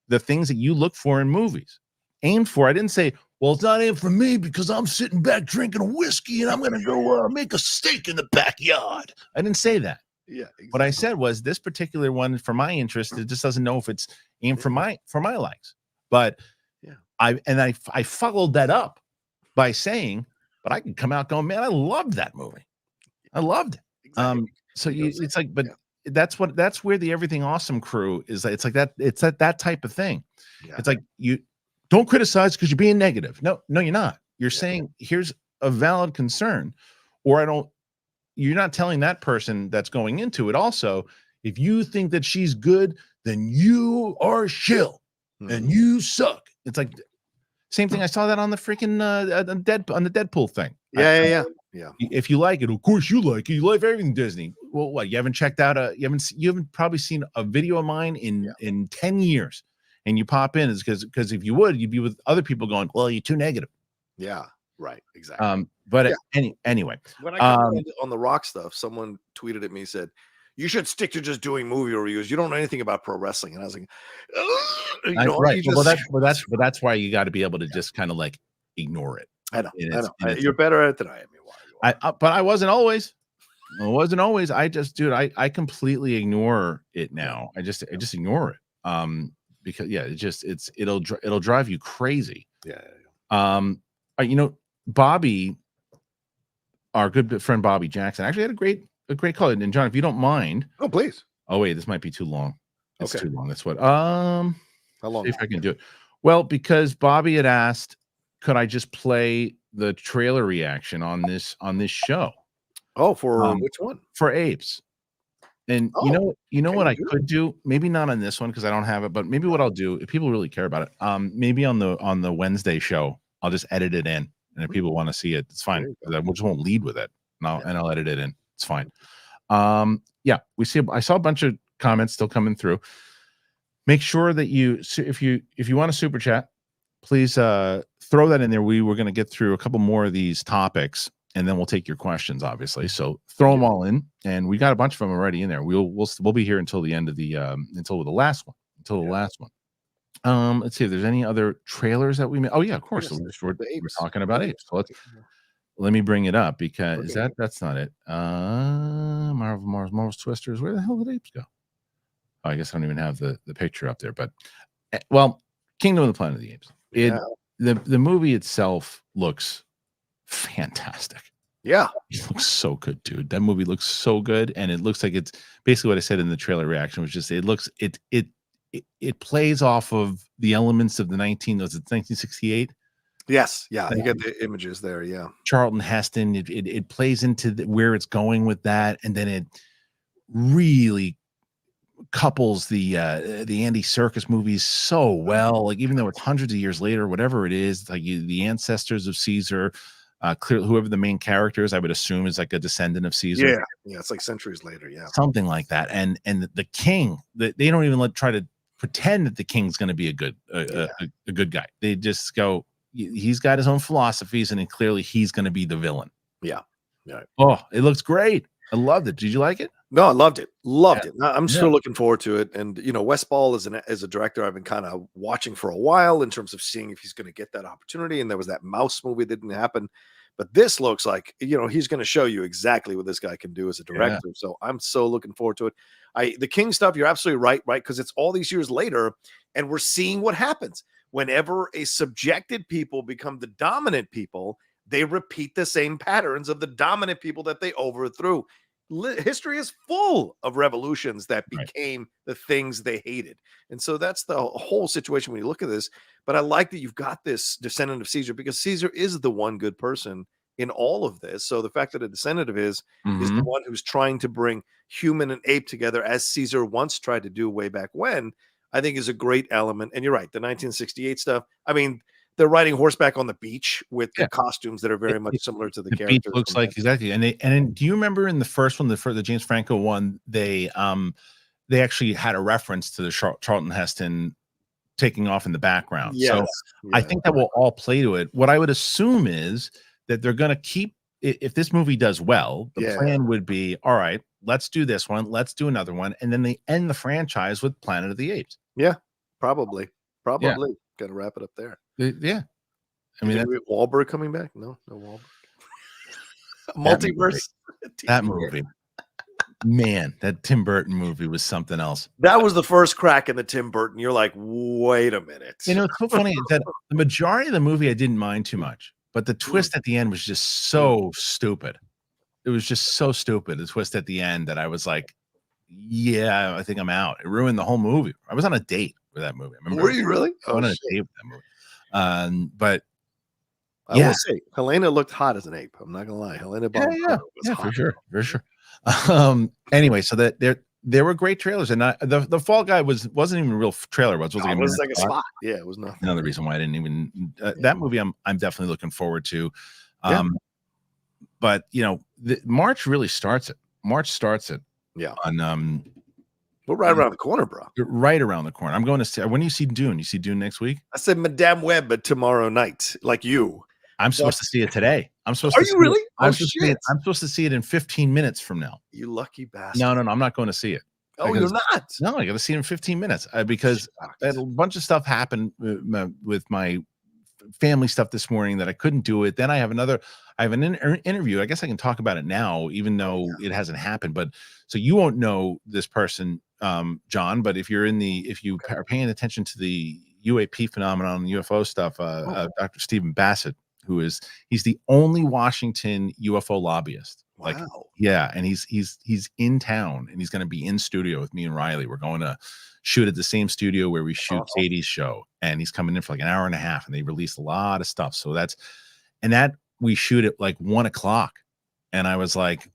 the things that you look for in movies. Aimed for. I didn't say, well, it's not aimed for me because I'm sitting back drinking a whiskey and I'm going to go make a steak in the backyard. I didn't say that. Yeah. Exactly. What I said was, this particular one, for my interest, it just doesn't know if it's aimed for my likes. But I followed that up by saying, but I can come out going, man, I loved that movie. I loved it. Exactly. So it's like, but that's where the Everything Awesome crew is. It's like that. It's that type of thing. Yeah. It's like, you don't criticize because you're being negative. No, you're not. You're saying, here's a valid concern, or you're not telling that person that's going into it also, if you think that she's good, then you are shill and you suck. It's like, same thing. I saw that on the freaking on the Deadpool thing. Yeah. If you like it, of course you like it. You like everything Disney. Well, what, you haven't checked out you haven't probably seen a video of mine in 10 years. And you pop in, is because if you would, you'd be with other people going, well, you're too negative. Yeah, right, exactly. But anyway, when I got on the Rock stuff, someone tweeted at me, said, you should stick to just doing movie reviews. You don't know anything about pro wrestling. And I was like, right. That's why you got to be able to just kind of like ignore it. I know. And I it's, know. You're better at it than I am. but I wasn't always. I wasn't always. I just, dude, I completely ignore it now. I just ignore it. Because it'll drive you crazy. Yeah. Bobby, our good friend Bobby Jackson, actually had a great call. And John, if you don't mind. Oh, please. Oh wait, this might be too long. It's Okay. too long. That's what. How long? See if I can do it. Well, because Bobby had asked, could I just play the trailer reaction on this show? Oh, for which one? For Apes. And you know what I could do? Maybe not on this one because I don't have it, but maybe what I'll do if people really care about it, maybe on the Wednesday show, I'll just edit it in, and if people want to see it, it's fine. I just won't lead with it. And I'll edit it in. It's fine. I saw a bunch of comments still coming through. Make sure that if you want to super chat, please throw that in there. We were going to get through a couple more of these topics, and then we'll take your questions, obviously. So throw them all in, and we got a bunch of them already in there. We'll be here until the end of the last one. Let's see if there's any other trailers that we made. Oh yeah, of course. We're talking about Apes. So let me bring it up because that's not it. Marvel's Twisters. Where the hell did Apes go? Oh, I guess I don't even have the picture up there, but Kingdom of the Planet of the Apes. The movie itself looks fantastic. Yeah, it looks so good, dude. That movie looks so good, and it looks like it's basically what I said in the trailer reaction, which is it plays off of the elements of the 1968. Yes, yeah, you get the images there. Yeah, Charlton Heston. It plays into where it's going with that, and then it really couples the Andy Serkis movies so well. Like even though it's hundreds of years later, whatever it is, like the ancestors of Caesar. Clearly, whoever the main character is, I would assume is like a descendant of Caesar. Yeah, it's like centuries later. Yeah, something like that. And the king, they don't even try to pretend that the king's going to be a good guy. They just go, he's got his own philosophies, and clearly he's going to be the villain. Yeah. Oh, it looks great. I loved it. Did you like it? No, I loved it. It. I'm still looking forward to it. And Wes Ball is a director I've been kind of watching for a while in terms of seeing if he's going to get that opportunity. And there was that Mouse movie that didn't happen, but this looks like he's going to show you exactly what this guy can do as a director. Yeah. So I'm so looking forward to it. The King stuff, you're absolutely right, because it's all these years later, and we're seeing what happens whenever a subjected people become the dominant people. They repeat the same patterns of the dominant people that they overthrew. History is full of revolutions that became the things they hated. And so that's the whole situation when you look at this. But I like that you've got this descendant of Caesar, because Caesar is the one good person in all of this. So the fact that a descendant of his is the one who's trying to bring human and ape together, as Caesar once tried to do way back when, I think is a great element. And you're right, the 1968 stuff. I mean, they're riding horseback on the beach with the costumes that are very much similar to the characters. Beach looks like exactly. And then do you remember in the first one, the James Franco one, they actually had a reference to the Charlton Heston taking off in the background. Yes. So I think that will all play to it. What I would assume is that they're going to keep, if this movie does well, the plan would be, all right, let's do this one, let's do another one, and then they end the franchise with Planet of the Apes. Yeah, probably. Got to wrap it up there. Yeah. I mean, Wahlberg coming back? No Wahlberg. Multiverse. That movie. Man, that Tim Burton movie was something else. That was the first crack in the Tim Burton. You're like, wait a minute. It's so funny that the majority of the movie I didn't mind too much, but the twist at the end was just so stupid. It was just so stupid. The twist at the end that I was like, yeah, I think I'm out. It ruined the whole movie. I was on a date with that movie. Were you really? I went on a date with that movie. But I will say, Helena looked hot as an ape. I'm not gonna lie. Helena, was hot. for sure. Anyway, so that there were great trailers, and the Fall Guy wasn't even a real trailer. It was like a spot. Yeah, it was nothing. Another reason why I didn't even that movie. I'm definitely looking forward to. But March really starts it. March starts it. Yeah. On we're right around the corner, bro. Right around the corner. I'm going to see. When do you see Dune? You see Dune next week? I said Madame Web, but tomorrow night, like you. I'm supposed to see it today. Are you really? I'm supposed to see it in 15 minutes from now. You lucky bastard. No, I'm not going to see it. Oh, you're not? No, I got to see it in 15 minutes because a bunch of stuff happened with my family stuff this morning that I couldn't do it. Then I have an interview. I guess I can talk about it now, even though it hasn't happened. But so you won't know this person, John, but if you are paying attention to the UAP phenomenon, UFO stuff, Dr. Stephen Bassett, he's the only Washington UFO lobbyist. Wow. Like, yeah, and he's in town, and he's going to be in studio with me and Riley. We're going to shoot at the same studio where we shoot Katie's show, and he's coming in for like an hour and a half, and they released a lot of stuff. So that we shoot at like 1:00, and I was like,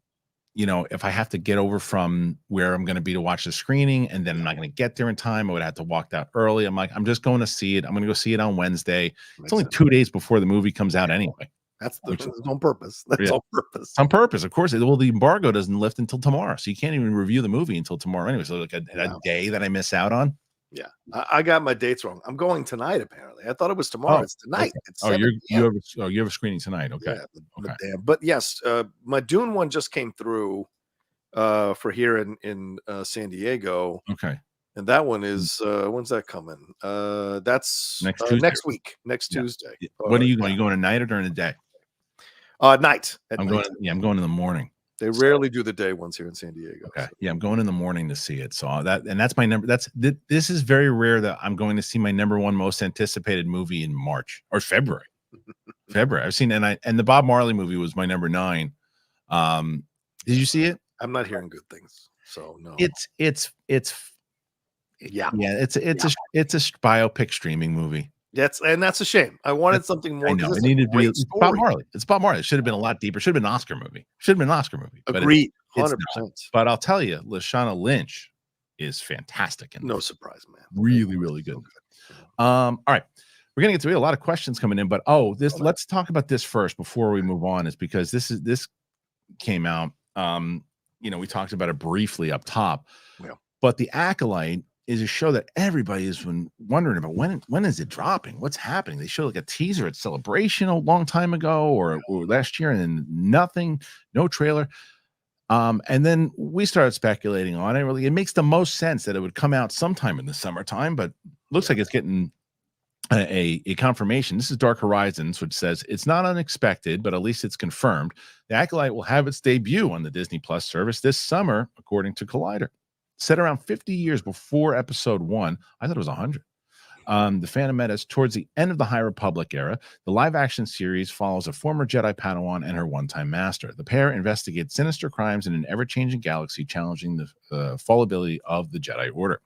if I have to get over from where I'm going to be to watch the screening, and then I'm not going to get there in time, I would have to walk out early. I'm like, I'm just going to see it. I'm going to go see it on Wednesday. It's only 2 days before the movie comes out anyway. That's on purpose. That's on purpose. On purpose, of course. Well, the embargo doesn't lift until tomorrow, so you can't even review the movie until tomorrow anyway. So like a day that I miss out on. Yeah, I got my dates wrong. I'm going tonight. Apparently, I thought it was tomorrow. It's tonight. Okay. It's you have a screening tonight. Okay. Yeah, but yes, my Dune one just came through for here in San Diego. Okay. And that one is when's that coming? That's next week, next Tuesday. What are you going? Are you going at night or during the day? Night. I'm going in the morning. They rarely do the day ones here in San Diego. Okay. So. Yeah, I'm going in the morning to see it. So that's my number. This is very rare that I'm going to see my number one most anticipated movie in March or February. I've seen and the Bob Marley movie was my number 9. Did you see it? I'm not hearing good things. So no. It's a biopic streaming movie. That's a shame. I wanted something more. I know it needed to be. It's Bob Marley. It's Bob Marley. It should have been a lot deeper. Should have been an Oscar movie. Agreed. 100%. But I'll tell you, Lashana Lynch is fantastic. No surprise, man. Really, really good. All right. We're gonna get to a lot of questions coming in, but let's talk about this first before we move on, is because this came out. We talked about it briefly up top. Yeah. But The Acolyte is a show that everybody has been wondering about. When is it dropping? What's happening? They showed like a teaser at Celebration a long time ago or last year, and then nothing, no trailer. And then we started speculating on it. It makes the most sense that it would come out sometime in the summertime, but looks like it's getting a confirmation. This is Dark Horizons, which says it's not unexpected, but at least it's confirmed. The Acolyte will have its debut on the Disney Plus service this summer, according to Collider. Set around 50 years before episode 1. I thought it was 100. The Phantom Menace towards the end of the High Republic era. The live-action series follows a former Jedi Padawan and her one-time master. The pair investigate sinister crimes in an ever-changing galaxy, challenging the fallibility of the Jedi Order.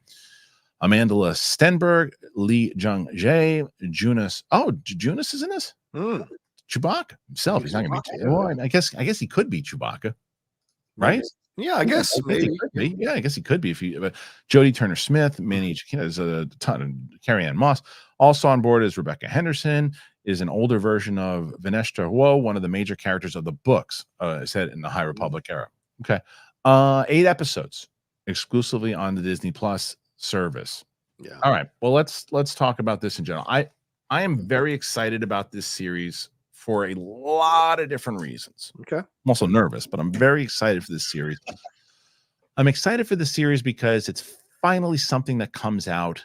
Amandla Stenberg, Lee Jung-jae, Jonas. Oh, Jonas is in this? Chewbacca himself. He's not going to be. Well, I guess he could be Chewbacca, right? Yeah, I guess maybe. He could be. Yeah, I guess he could be. Jodie Turner-Smith, Minnie, there's a ton of Carrie-Ann Moss. Also on board is Rebecca Henderson, is an older version of Vanestra Huo, one of the major characters of the books set in the High Republic era. Okay, 8 episodes exclusively on the Disney Plus service. Yeah. All right. Well, let's talk about this in general. I am very excited about this series for a lot of different reasons. Okay. I'm also nervous, but I'm very excited for this series. I'm excited for the series because it's finally something that comes out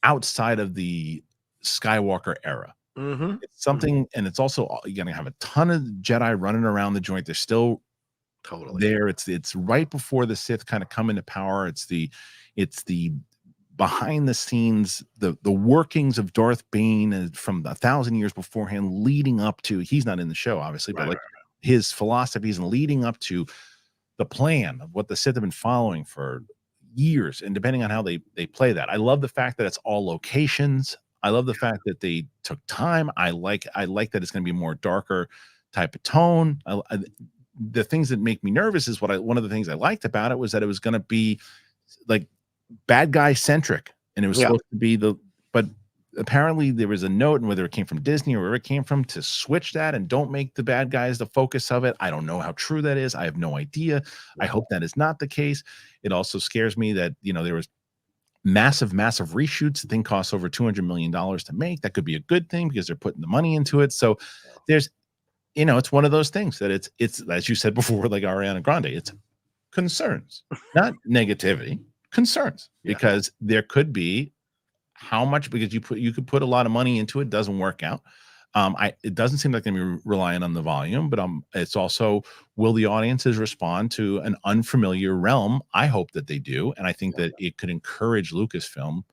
outside of the Skywalker era. It's something, and it's also, you're going to have a ton of Jedi running around the joint. They're still there. It's right before the Sith kind of come into power. It's the behind the scenes, the workings of Darth Bane from 1,000 years beforehand, leading up to, he's not in the show, obviously, but his philosophies and leading up to the plan of what the Sith have been following for years. And depending on how they play that, I love the fact that it's all locations. I love the fact that they took time. I like that it's going to be more darker type of tone. The things that make me nervous is one of the things I liked about it was that it was going to be like bad guy centric, and it was supposed to be but apparently there was a note, and whether it came from Disney or wherever it came from, to switch that and don't make the bad guys the focus of it. I don't know how true that is. I have no idea. I hope that is not the case. It also scares me that there was massive reshoots. The thing costs over $200 million to make. That could be a good thing because they're putting the money into it. So there's it's one of those things that it's as you said before, like Ariana Grande, it's concerns, not negativity. Concerns, because there could be how much, because you could put a lot of money into it, doesn't work out. It doesn't seem like they're going to be relying on the volume, but it's also, will the audiences respond to an unfamiliar realm? I hope that they do, and I think that it could encourage Lucasfilm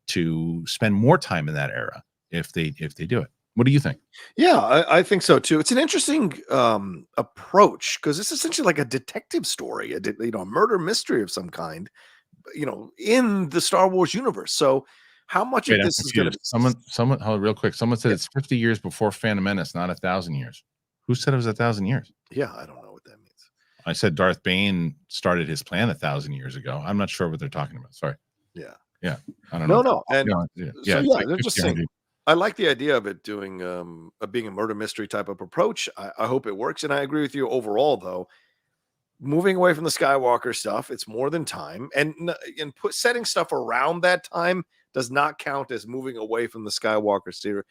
to spend more time in that era if they do it. What do you think? Yeah, I think so too. It's an interesting approach because it's essentially like a detective story, a murder mystery of some kind, in the Star Wars universe. So, how much Wait, of I'm this is going to confused. Someone, hold on real quick. Someone said it's 50 years before Phantom Menace, not 1,000 years. Who said it was 1,000 years? Yeah, I don't know what that means. I said Darth Bane started his plan 1,000 years ago. I'm not sure what they're talking about. Sorry. Yeah. I don't know. No, and yeah, so it's like they're 50, just saying. I like the idea of it doing being a murder mystery type of approach. I hope it works, and I agree with you overall. Though moving away from the Skywalker stuff, it's more than time, and setting stuff around that time does not count as moving away from the Skywalker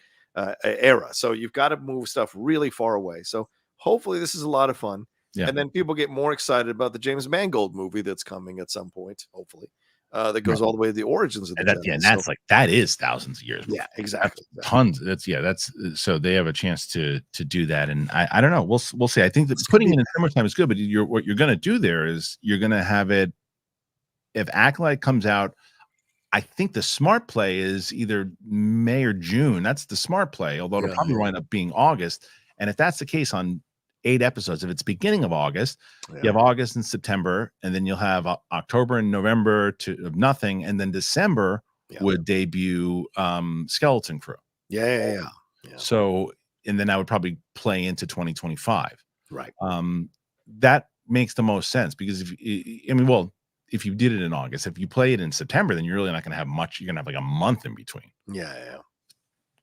era. So you've got to move stuff really far away. So hopefully this is a lot of fun, and then people get more excited about the James Mangold movie that's coming at some point. Hopefully. That goes all the way to the origins of the Jedi. And that's that is thousands of years. Yeah, exactly. That's tons. That's so they have a chance to do that. And I don't know. We'll see. I think that putting it in summertime is good, but what you're going to do there is you're going to have it. If Acolyte comes out, I think the smart play is either May or June. That's the smart play, although it'll probably wind up being August. And if that's the case on 8 episodes, if it's beginning of August, you have August and September, and then you'll have October and November of nothing, and then December would debut Skeleton Crew. Yeah. So, and then that would probably play into 2025. Right. That makes the most sense because if you did it in August, if you play it in September, then you're really not going to have much. You're going to have like a month in between. Yeah.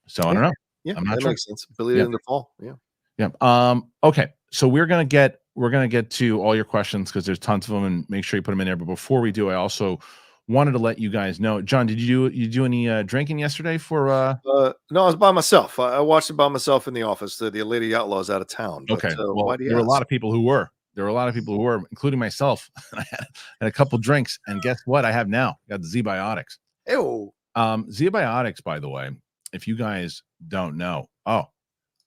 So I don't know. Yeah, I'm not that sure. makes sense. Billy in the fall. Yeah. Okay. So we're gonna get to all your questions because there's tons of them, and make sure you put them in there. But before we do, I also wanted to let you guys know, John, did you do any drinking yesterday for? No, I was by myself. I watched it by myself in the office. The Lady Outlaw's out of town. But, okay. Well, why do you there were ask? a lot of people who were. Including myself. I had a couple drinks, and guess what? I have now. I got the Z-Biotics. Ew. Z-Biotics, by the way, if you guys don't know,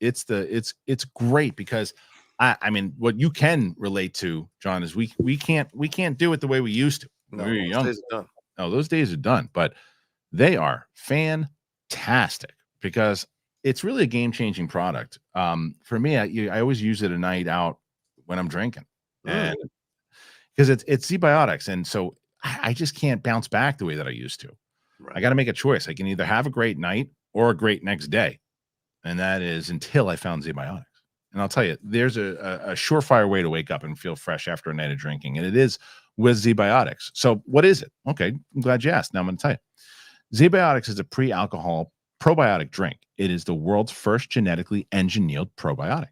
it's great because I mean, what you can relate to, John, is we can't do it the way we used to. No, we were young. Days are done. No, those days are done. But they are fantastic because it's really a game-changing product. For me, I always use it a night out when I'm drinking, and because it's Z-Biotics, and so I just can't bounce back the way that I used to. Right. I got to make a choice. I can either have a great night or a great next day. And that is until I found Z-Biotics. And I'll tell you, there's a surefire way to wake up and feel fresh after a night of drinking, and it is with Z-Biotics. So what is it? Okay, I'm glad you asked. Now I'm going to tell you. Z-Biotics is a pre-alcohol probiotic drink. It is the world's first genetically engineered probiotic.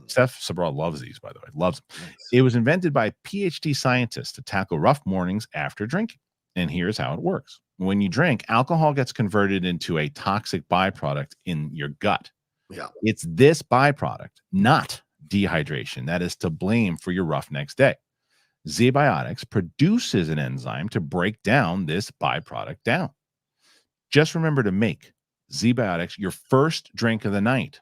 Steph Sabral loves these, by the way. Loves them. Nice. It was invented by PhD scientists to tackle rough mornings after drinking. And here's how it works. When you drink, alcohol gets converted into a toxic byproduct in your gut. Yeah. It's this byproduct, not dehydration, that is to blame for your rough next day. Z-Biotics produces an enzyme to break down this byproduct down. Just remember to make Z-Biotics your first drink of the night.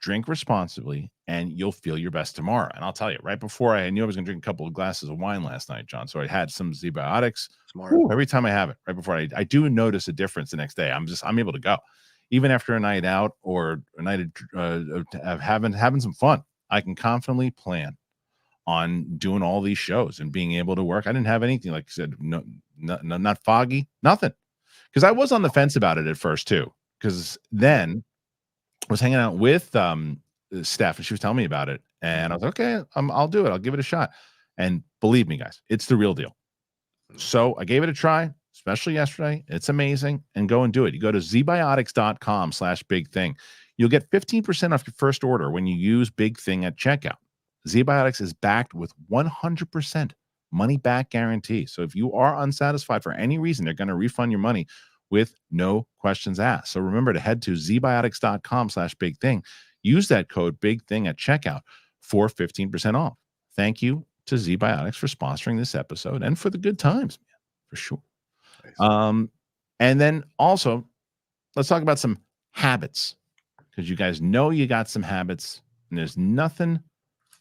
Drink responsibly, and you'll feel your best tomorrow. And I'll tell you, right before I knew I was going to drink a couple of glasses of wine last night, John, so I had some Z-Biotics. Every time I have it, right before I do notice a difference the next day. I'm able to go. Even after a night out or a night of having some fun, I can confidently plan on doing all these shows and being able to work. I didn't have anything, like I said, no, not foggy, nothing. Because I was on the fence about it at first too. Because then I was hanging out with Steph, and she was telling me about it, and I was like, okay, I'll do it. I'll give it a shot. And believe me, guys, it's the real deal. So I gave it a try, especially yesterday. It's amazing, and go and do it. You go to zbiotics.com/big thing. You'll get 15% off your first order when you use Big Thing at checkout. Z-Biotics is backed with 100% money back guarantee. So if you are unsatisfied for any reason, they're going to refund your money with no questions asked. So remember to head to zbiotics.com/big thing. Use that code Big Thing at checkout for 15% off. Thank you to Z-Biotics for sponsoring this episode and for the good times, man, for sure. Nice. And then also, let's talk about some habits. because you guys know you got some habits, and there's nothing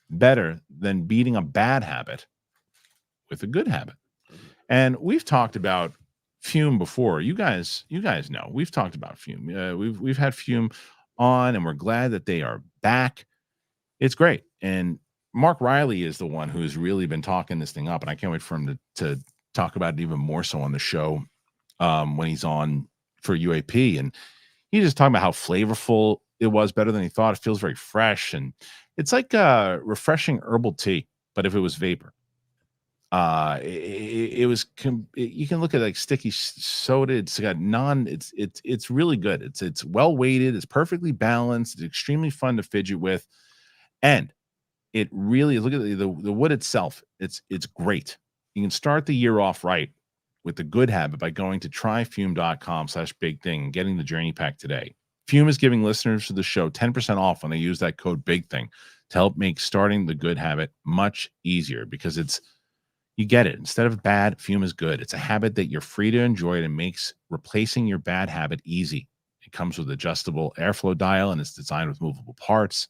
better than beating a bad habit with a good habit. And we've talked about Fume before. You guys know we've talked about Fume. We've had Fume on, and we're glad that they are back. It's great. And Mark Riley is the one who's really been talking this thing up, and I can't wait for him to talk about it even more so on the show when he's on for UAP. And he's just talking about how flavorful it was, better than he thought. It feels very fresh, and it's like a refreshing herbal tea, but if it was vapor. It was you can look at like sticky soda. It's got it's really good. It's well weighted. It's perfectly balanced. It's extremely fun to fidget with, and it really, look at the wood itself. It's great. You can start the year off right with the good habit by going to tryfume.com/big thing and getting the journey pack today. Fume is giving listeners to the show 10% off when they use that code big thing to help make starting the good habit much easier, because you get it. Instead of bad, Fume is good. It's a habit that you're free to enjoy, and it makes replacing your bad habit easy. It comes with adjustable airflow dial, and it's designed with movable parts.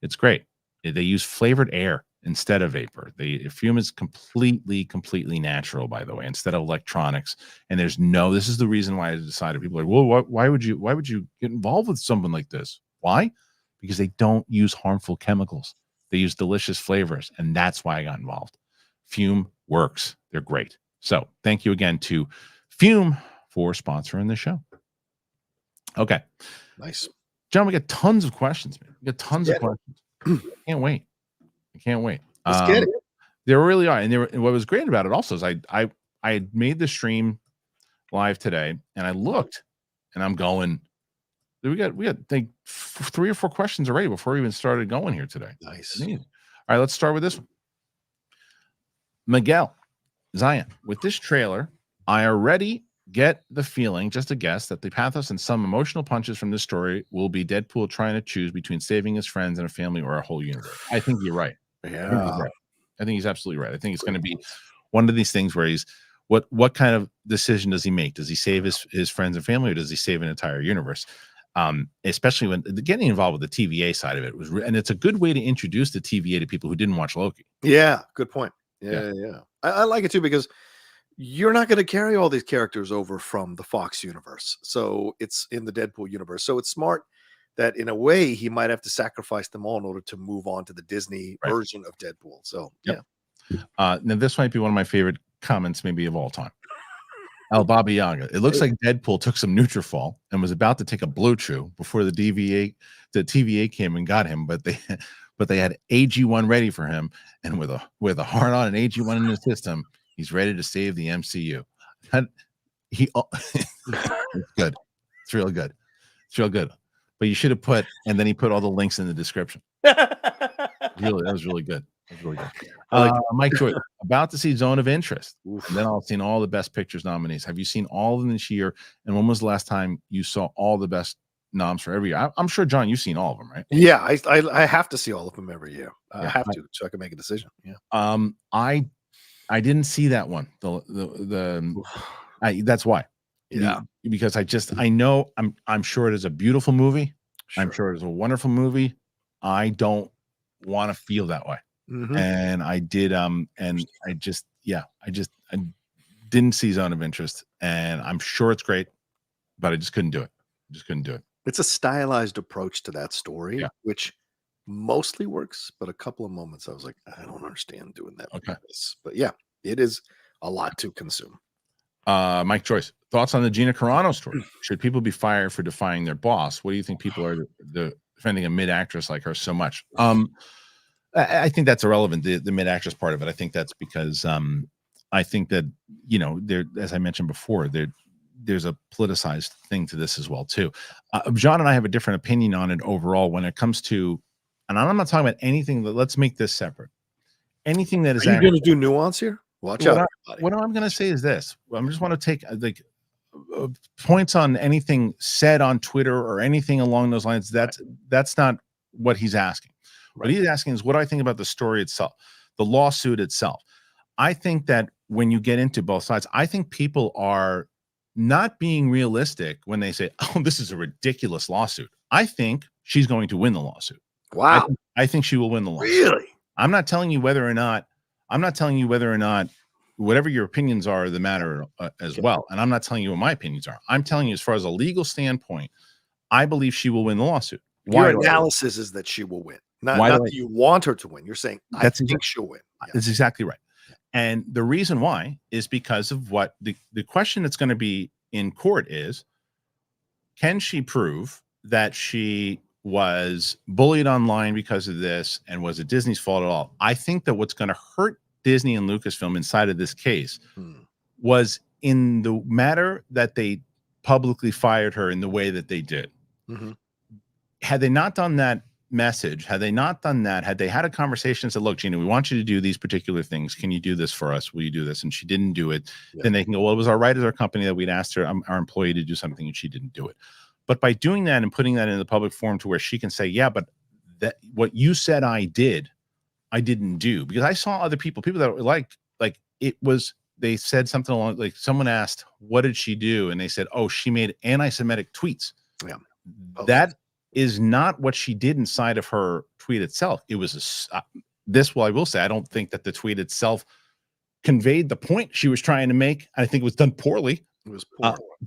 It's great. They use flavored air instead of vapor. Fume is completely natural, by the way, instead of electronics. And this is the reason why I decided. People are like, well, why would you get involved with something like this? Why? Because they don't use harmful chemicals. They use delicious flavors, and that's why I got involved. Fume works. They're great. So thank you again to Fume for sponsoring the show. Okay. Nice. John, we got tons of questions, man. We got tons of questions. I can't wait. Let's get it. There really are. And what was great about it also is I had made the stream live today, and I looked, and I'm going, we got like 3 or 4 questions already before we even started going here today. Nice. All right, let's start with this one. Miguel Zion, with this trailer, I already get the feeling, just a guess, that the pathos and some emotional punches from this story will be Deadpool trying to choose between saving his friends and a family or a whole universe. I think you're right. Yeah. I think he's absolutely right. I think it's going to be one of these things where he's what kind of decision does he make? Does he save his friends and family, or does he save an entire universe? Especially when getting involved with the TVA side of it was, and it's a good way to introduce the TVA to people who didn't watch Loki. Yeah, good point. Yeah. I like it too, because you're not going to carry all these characters over from the Fox universe. So it's in the Deadpool universe. So it's smart that in a way he might have to sacrifice them all in order to move on to the Disney version of Deadpool. So yeah. Now this might be one of my favorite comments maybe of all time. El Baba Yaga. It looks like Deadpool took some Nutrafol and was about to take a Blue Chew before the TVA came and got him, but they had AG1 ready for him, and with a heart on and AG1 in the system, he's ready to save the MCU. It's good. It's real good. But you should have put, and then he put all the links in the description. That was really good. Mike Joy, about to see Zone of Interest. Oof. And then I've seen all the Best Pictures nominees. Have you seen all of them this year? And when was the last time you saw all the best noms for every year? I'm sure, John, you've seen all of them, right? Yeah, I have to see all of them every year. I have to, so I can make a decision. Yeah. I didn't see that one. That's why. Yeah. Because I know I'm sure it is a beautiful movie. Sure. I'm sure it is a wonderful movie. I don't want to feel that way. Mm-hmm. And I did and I didn't see Zone of Interest, and I'm sure it's great, but I just couldn't do it. It's a stylized approach to that story, which mostly works, but a couple of moments I was like, I don't understand doing that. Okay. But yeah, it is a lot to consume. Mike Joyce, thoughts on the Gina Carano story? Should people be fired for defying their boss? What do you think people are defending a mid-actress like her so much? I think that's irrelevant, the mid-actress part of it. I think that's because I think that, there, as I mentioned before, there's a politicized thing to this as well too. John and I have a different opinion on it overall when it comes to, and I'm not talking about anything let's make this separate. Anything that is, are you going to do nuance here? Watch out. What I'm going to say is this. I just want to take points on anything said on Twitter or anything along those lines. That's not what he's asking. What he's asking is what I think about the story itself, the lawsuit itself. I think that when you get into both sides, I think people are not being realistic when they say, "Oh, this is a ridiculous lawsuit." I think she's going to win the lawsuit. Wow. I think she will win the lawsuit. Really? I'm not telling you whether or not whatever your opinions are the matter as well. And I'm not telling you what my opinions are. I'm telling you, as far as a legal standpoint, I believe she will win the lawsuit. Your analysis is that she will win. Not that you want her to win. You're saying, I think she'll win. Yeah. That's exactly right. And the reason why is because of what the question that's going to be in court is, can she prove that she was bullied online because of this, and was it Disney's fault at all? I think that what's going to hurt Disney and Lucasfilm inside of this case was in the matter that they publicly fired her in the way that they did. Had they not done that message, had they not done that, had they had a conversation and said, look, Gina, we want you to do these particular things. Can you do this for us? Will you do this? And she didn't do it. Then they can go, well, it was our right as our company that we'd asked her, our employee, to do something, and she didn't do it. But by doing that and putting that in the public forum to where she can say, yeah, but that what you said I did, I didn't do. Because I saw other people that were like it was, they said something along, like someone asked, what did she do? And they said, oh, she made anti-Semitic tweets. Yeah. That is not what she did inside of her tweet itself. It was I will say, I don't think that the tweet itself conveyed the point she was trying to make. I think it was done poorly. It was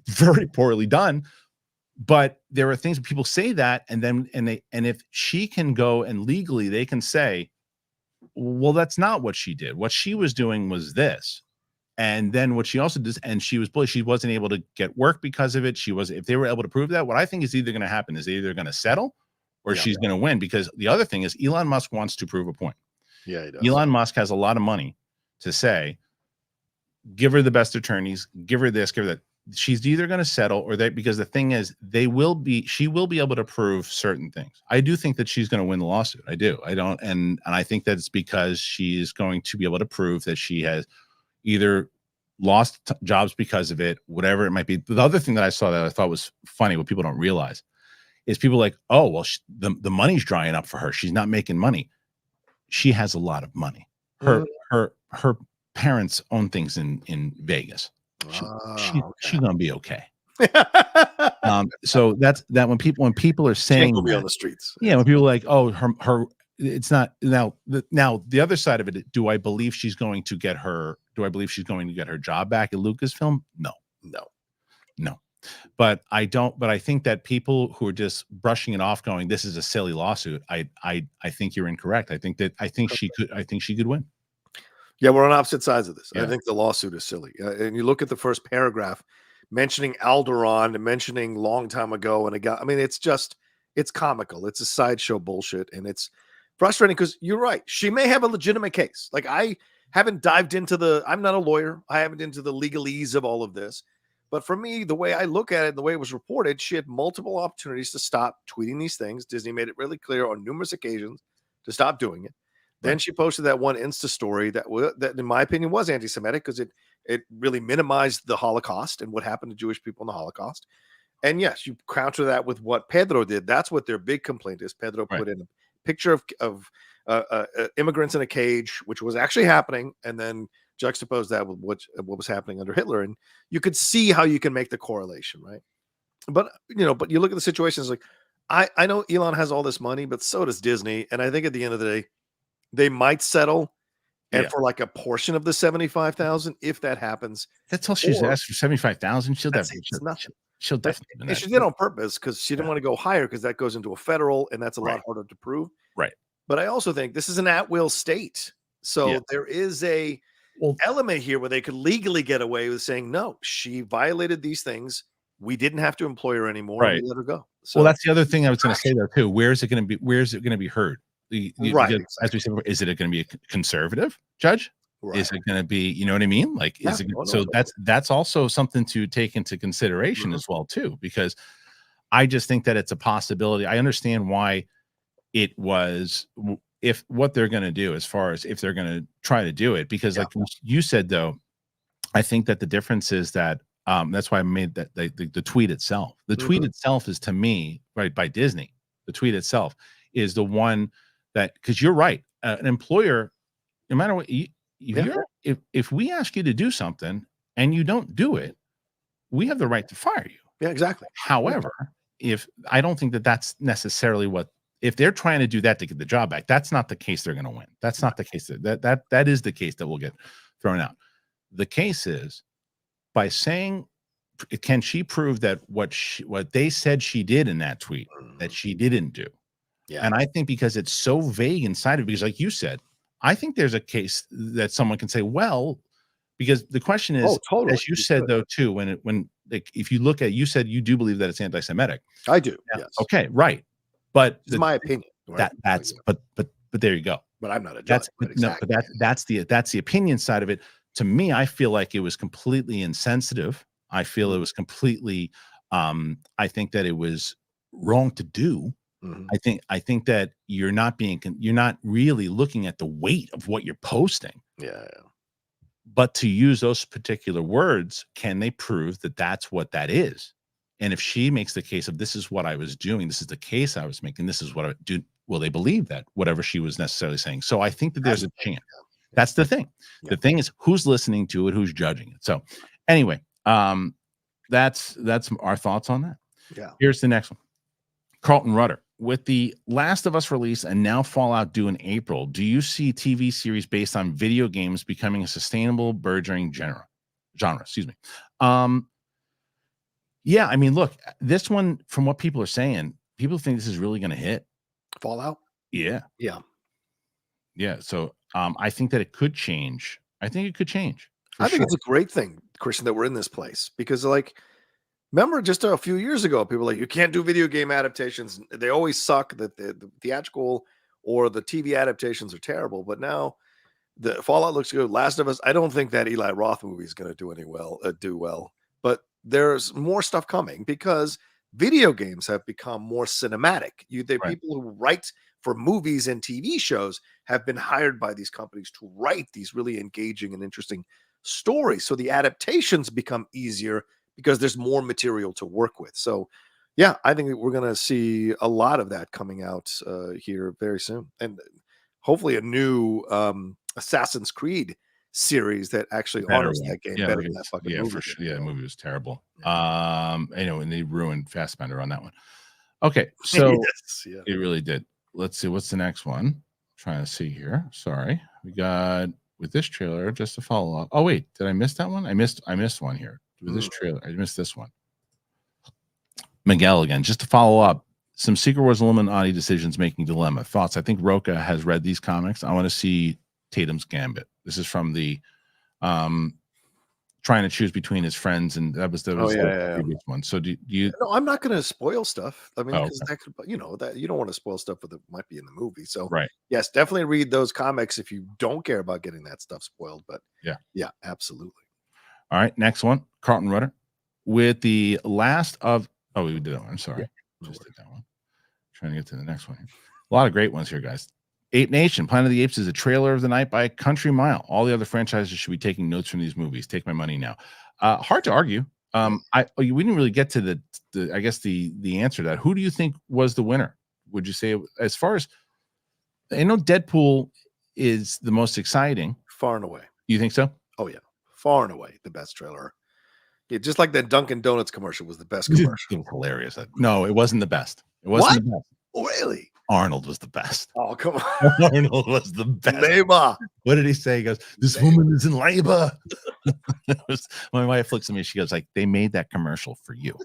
very poorly done. But there are things people say that, and if she can go and legally they can say, well, that's not what she did. What she was doing was this. And then what she also did, and she was bullied, she wasn't able to get work because of it. If they were able to prove that, what I think is either going to happen is they're either going to settle or she's going to win. Because the other thing is Elon Musk wants to prove a point. Yeah, he does. Elon Musk has a lot of money to say, give her the best attorneys, give her this, give her that. She's either going to settle or because the thing is, she will be able to prove certain things. I do think that she's going to win the lawsuit. I do. I don't. And I think that's because she's going to be able to prove that she has either lost jobs because of it, whatever it might be. The other thing that I saw that I thought was funny, what people don't realize, is people like, oh, well, the money's drying up for her. She's not making money. She has a lot of money. Her parents own things in Vegas. She's gonna be okay. So that's that when people are saying will be on the streets. Yeah, when people are like, oh, her it's not now the other side of it, do I believe she's going to get her job back at Lucasfilm? No. But I don't, but I think that people who are just brushing it off going, this is a silly lawsuit, I think you're incorrect. I think she could win. Yeah, we're on opposite sides of this. Yeah. I think the lawsuit is silly. And you look at the first paragraph mentioning Alderaan and mentioning long time ago. And it's comical. It's a sideshow bullshit. And it's frustrating because you're right. She may have a legitimate case. Like, I haven't dived into I'm not a lawyer. I haven't into the legalese of all of this. But for me, the way I look at it, the way it was reported, she had multiple opportunities to stop tweeting these things. Disney made it really clear on numerous occasions to stop doing it. Then she posted that one Insta story that in my opinion was anti-Semitic because it really minimized the Holocaust and what happened to Jewish people in the Holocaust. And yes, you counter that with what Pedro did. That's what their big complaint is. Pedro put in a picture of immigrants in a cage, which was actually happening, and then juxtapose that with what was happening under Hitler, and you could see how you can make the correlation, right? But you look at the situations like I know Elon has all this money, but so does Disney, and I think at the end of the day, they might settle, and for like a portion of the 75,000, if that happens. That's all she's asked for, 75,000. She'll definitely. She'll definitely. And she did on purpose because she didn't want to go higher because that goes into a federal, and that's a lot harder to prove. Right. But I also think this is an at-will state, so there is a element here where they could legally get away with saying, no, she violated these things. We didn't have to employ her anymore. Right. We let her go. So, well, that's the other thing I was going to say there too. Where is it going to be heard? Right. Because, as we said before, is it going to be a conservative judge? Right. Is it going to be, you know what I mean? Like, is it? So that's also something to take into consideration as well too, because I just think that it's a possibility. I understand why it was, if what they're going to do as far as if they're going to try to do it, because like you said, though, I think that the difference is that that's why I made that the tweet itself. The tweet itself is, to me, right, by Disney. The tweet itself is the one that, because you're right, an employer, no matter what, if we ask you to do something and you don't do it, we have the right to fire you. Yeah, exactly. However, if I don't think that that's necessarily what, if they're trying to do that to get the job back, that's not the case they're going to win. That's not the case. That is the case that will get thrown out. The case is by saying, can she prove that what they said she did in that tweet that she didn't do? Yeah. And I think because it's so vague inside of it, because like you said, I think there's a case that someone can say, well, because the question is, totally. as you said though too, when like, if you look at, you said you do believe that it's anti-Semitic. I do. Yeah. Yes. Okay. Right. But it's my opinion. Right? That's but there you go. But I'm not a judge. That's the opinion side of it. To me, I feel like it was completely insensitive. I feel it was completely. I think that it was wrong to do. I think that you're not really looking at the weight of what you're posting. Yeah. But to use those particular words, can they prove that that's what that is? And if she makes the case of, this is what I was doing, this is the case I was making, this is what I do, will they believe that, whatever she was necessarily saying? So I think that there's a chance. That's the thing. Yeah. The thing is, who's listening to it, who's judging it. So anyway, that's our thoughts on that. Yeah. Here's the next one. Carlton Rudder. With The Last of Us release and now Fallout due in April, do you see TV series based on video games becoming a sustainable, burgeoning genre? Excuse me. Yeah, I mean, look, this one, from what people are saying, people think this is really going to hit. Fallout? Yeah. Yeah. Yeah. So I think that it could change. I think it could change. I think it's a great thing, Kristian, that we're in this place, because like, remember just a few years ago, people were like, you can't do video game adaptations. They always suck. That the theatrical or the TV adaptations are terrible. But now the Fallout looks good. Last of Us, I don't think that Eli Roth movie is going to do well. But there's more stuff coming because video games have become more cinematic. People who write for movies and TV shows have been hired by these companies to write these really engaging and interesting stories. So the adaptations become easier because there's more material to work with. So yeah, I think that we're going to see a lot of that coming out here very soon. And hopefully a new Assassin's Creed series that actually honors that game better than that fucking movie. For sure. Yeah, the movie was terrible. And they ruined Fassbender on that one. Okay, so it really did. Let's see, what's the next one? I'm trying to see here. Sorry. We got with this trailer, just to follow up. Oh, wait, did I miss that one? I missed one here. With this trailer, I missed this one. Miguel again, just to follow up. Some Secret Wars Illuminati decisions making dilemma. Thoughts? I think Rocha has read these comics. I want to see Tatum's Gambit. This is from the trying to choose between his friends, and that was the previous one. So do you? No, I'm not going to spoil stuff. I mean, because that could, that you don't want to spoil stuff that might be in the movie. So yes, definitely read those comics if you don't care about getting that stuff spoiled. But yeah, absolutely. All right, next one, Carlton Rudder. With The Last of... Oh, we did that one. I'm sorry. Just did that one. Trying to get to the next one. A lot of great ones here, guys. Ape Nation. Planet of the Apes is a trailer of the night by a country mile. All the other franchises should be taking notes from these movies. Take my money now. Hard to argue. We didn't really get to the answer to that. Who do you think was the winner? Would you say, as far as... I know Deadpool is the most exciting. Far and away. You think so? Oh, yeah. Far and away the best trailer. Yeah, just like that Dunkin' Donuts commercial was the best commercial. It was hilarious. No, it wasn't the best. It wasn't the best. Oh, really? Arnold was the best. Oh, come on. Arnold was the best. Labor. What did he say? He goes, this woman is in labor. My wife looks at me. She goes, like, they made that commercial for you.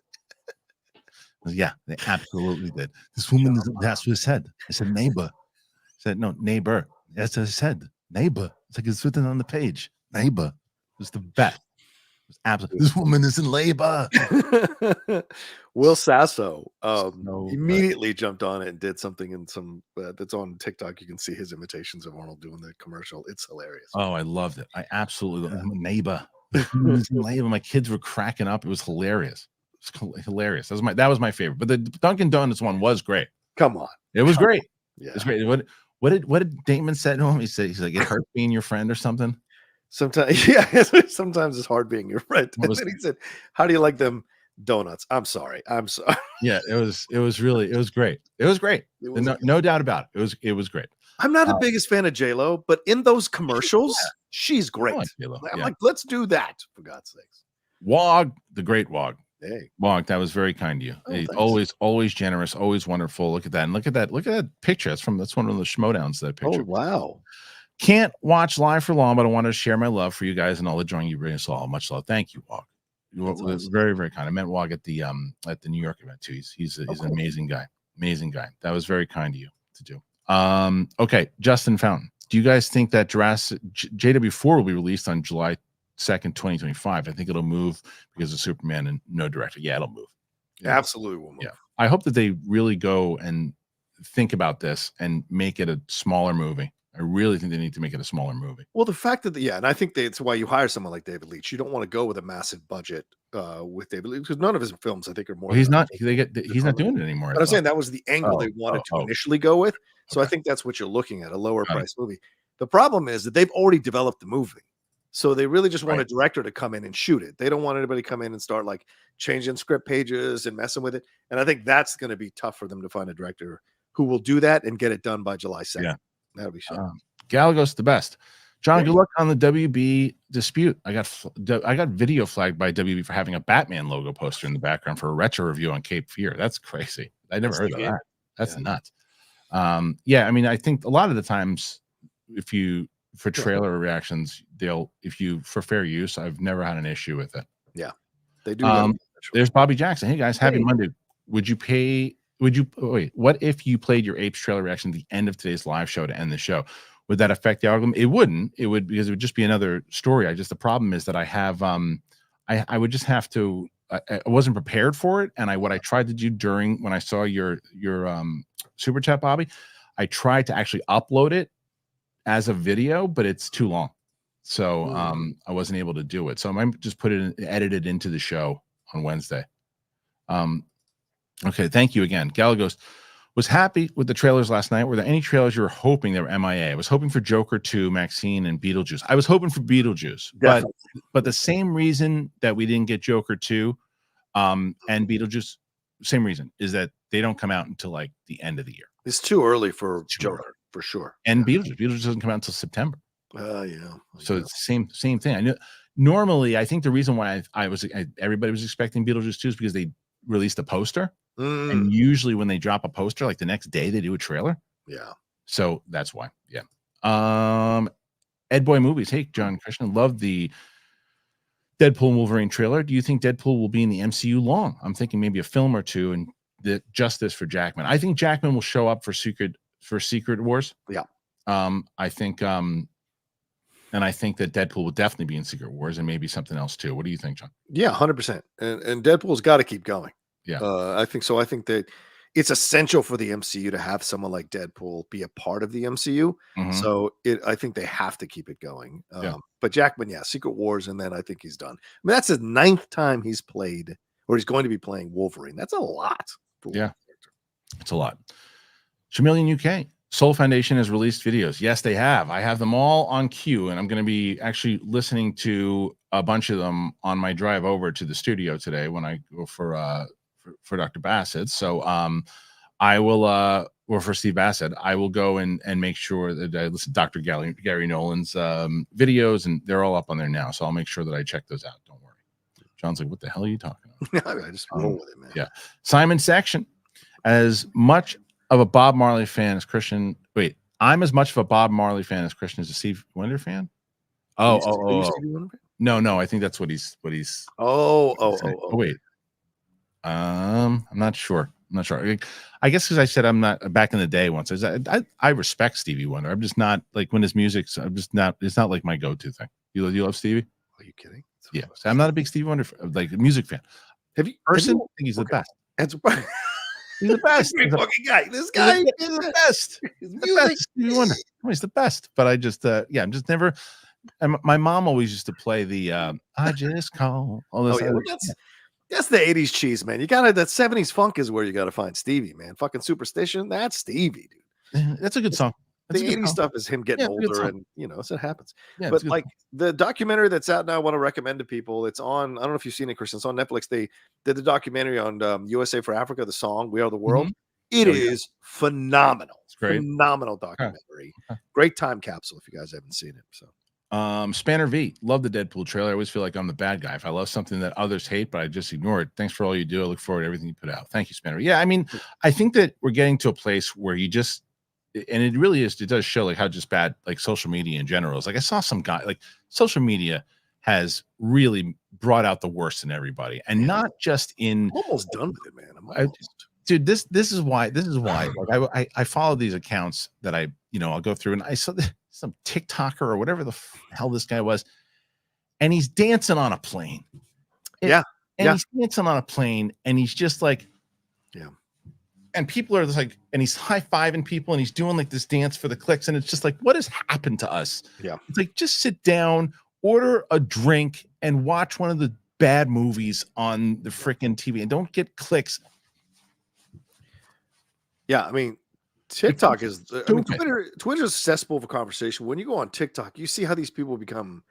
Yeah, they absolutely did. This woman is, that's what it said. I said, neighbor. I said, no, neighbor. That's what I said. Neighbor. It's like it's written on the page. Neighbor. It was the best. It was absolutely. This woman is in labor. Will Sasso immediately jumped on it and did something in some that's on TikTok. You can see his imitations of Arnold doing the commercial. It's hilarious. Oh, I loved it. I absolutely loved it. Neighbor. Labor. My kids were cracking up. It was hilarious. It was hilarious. That was my favorite. But the Dunkin' Donuts one was great. Come on. It was great. Yeah. It was great. What did Damon say to him? He's like, it hurt being your friend or something. Sometimes, sometimes it's hard being your friend. And then he said, how do you like them donuts? I'm sorry. Yeah, it was great. It was great. No doubt about it. It was great. I'm not the biggest fan of J-Lo, but in those commercials, she's great. I'm like, let's do that, for God's sakes. Wog, the great Wog. Hey, Wog, that was very kind to you. He's always generous, always wonderful. Look at that. And look at that picture. That's one of the schmodowns, that picture. Oh, wow. Can't watch live for long, but I want to share my love for you guys and all the joy you bring us all. Much love. Thank you, Wog. You were Awesome. very, very kind. I met Wog at the New York event too. He's an amazing guy. Amazing guy. That was very kind of you to do. Okay, Justin Fountain. Do you guys think that JW4 will be released on July 2nd, 2025? I think it'll move because of Superman and no director. Yeah, it'll move. Absolutely will move. Yeah. I hope that they really go and think about this and make it a smaller movie. I really think they need to make it a smaller movie. Well, the fact that and I think it's why you hire someone like David Leitch. You don't want to go with a massive budget with David Leitch, because none of his films, I think, are more. Well, he's not doing it anymore. But I'm saying that was the angle they wanted to initially go with. So I think that's what you're looking at, a lower price movie. The problem is that they've already developed the movie. So they really just want a director to come in and shoot it. They don't want anybody to come in and start like changing script pages and messing with it. And I think that's going to be tough for them to find a director who will do that and get it done by July 2nd. Yeah. That'll be shit. Galagos the best. John, good luck on the WB dispute. I got video flagged by WB for having a Batman logo poster in the background for a retro review on Cape Fear. That's crazy. I never heard of that. That's nuts. I mean, I think a lot of the times, for trailer reactions, for fair use, I've never had an issue with it. Yeah, they do. There's Bobby Jackson. Hey guys, happy Monday. What if you played your Apes trailer reaction at the end of today's live show to end the show? Would that affect the algorithm? It wouldn't. It would, because it would just be another story. The problem is that I have I would just have to. I wasn't prepared for it, and what I tried to do when I saw your super chat, Bobby, I tried to actually upload it as a video, but it's too long, so I wasn't able to do it. So I might just edit it into the show on Wednesday. Okay, thank you again. Galagos was happy with the trailers last night. Were there any trailers you were hoping they were MIA? I was hoping for Joker 2, Maxine, and Beetlejuice. I was hoping for Beetlejuice, but the same reason that we didn't get Joker 2 and Beetlejuice, same reason, is that they don't come out until like the end of the year. It's too early for Joker, for sure. And Beetlejuice doesn't come out until September. Yeah. So it's the same thing. I knew. Normally, I think the reason why everybody was expecting Beetlejuice 2 is because they released a poster. And usually when they drop a poster, like the next day they do a trailer. Yeah. So that's why. Yeah. Ed Boy Movies. Hey, John Kristian, love the Deadpool and Wolverine trailer. Do you think Deadpool will be in the MCU long? I'm thinking maybe a film or two, and justice for Jackman. I think Jackman will show up for Secret Wars. Yeah. I think and I think that Deadpool will definitely be in Secret Wars, and maybe something else too. What do you think, John? Yeah, 100%. And Deadpool's got to keep going. Yeah, I think so. I think that it's essential for the MCU to have someone like Deadpool be a part of the MCU. So I think they have to keep it going. But Jackman, Secret Wars, and then I think he's done. I mean, that's his 9th time he's played, or he's going to be playing Wolverine. That's a lot. It's a lot. Chameleon UK. Soul Foundation has released videos. Yes, they have. I have them all on queue, and I'm going to be actually listening to a bunch of them on my drive over to the studio today when I go for Dr. Bassett. So I will or for Steve Bassett, I will go and make sure that I listen to Dr. Gary Nolan's videos, and they're all up on there now. So I'll make sure that I check those out. Don't worry. John's like, what the hell are you talking about? I just roll with it, man. Yeah. Simon Section. As much of a Bob Marley fan as Kristian. Wait, I'm as much of a Bob Marley fan as Kristian is a Steve Wonder fan. No. I think that's what he's. Wait. I'm not sure. I guess because I said I'm not back in the day once. I respect Stevie Wonder. I'm just not like when his music's. I'm just not. It's not like my go-to thing. You love Stevie? Are you kidding? Yeah. So I'm not a big Stevie Wonder music fan. Have you? I think he's the best. He's the best. He's fucking guy. This guy is the best. He's the best. Stevie Wonder. He's the best. But I just I'm just never. And my mom always used to play the I just call all this. That's the 80s cheese, man. You gotta that 70s funk is where you gotta find Stevie, man. Fucking Superstition. That's Stevie, dude. That's a good song. The 80s stuff is him getting older, and so it happens. Yeah, but like the documentary that's out now, I want to recommend to people. It's on. I don't know if you've seen it, Kristian. It's on Netflix. They did the documentary on USA for Africa, the song "We Are the World." It is phenomenal. It's great. Phenomenal documentary. Great time capsule if you guys haven't seen it. So Spanner V, love the Deadpool trailer. I always feel like I'm the bad guy if I love something that others hate, but I just ignore it. Thanks for all you do. I look forward to everything you put out. Thank you, Spanner. Yeah, I mean, I think that we're getting to a place where you just, and it really is, it does show like how just bad like social media in general is. Like I saw some guy, like social media has really brought out the worst in everybody, and not just in. I'm almost done with it, man. I'm almost. Dude, this is why like I follow these accounts that I'll go through, and I saw some TikToker or whatever the hell this guy was, and he's dancing on a plane. He's dancing on a plane, and he's just like, and people are just like, and he's high-fiving people, and he's doing like this dance for the clicks, and it's just like, what has happened to us? It's like, just sit down, order a drink, and watch one of the bad movies on the freaking TV, and don't get clicks. Yeah, I mean, TikTok is. I mean, Twitter's a cesspool of a conversation. When you go on TikTok, you see how these people become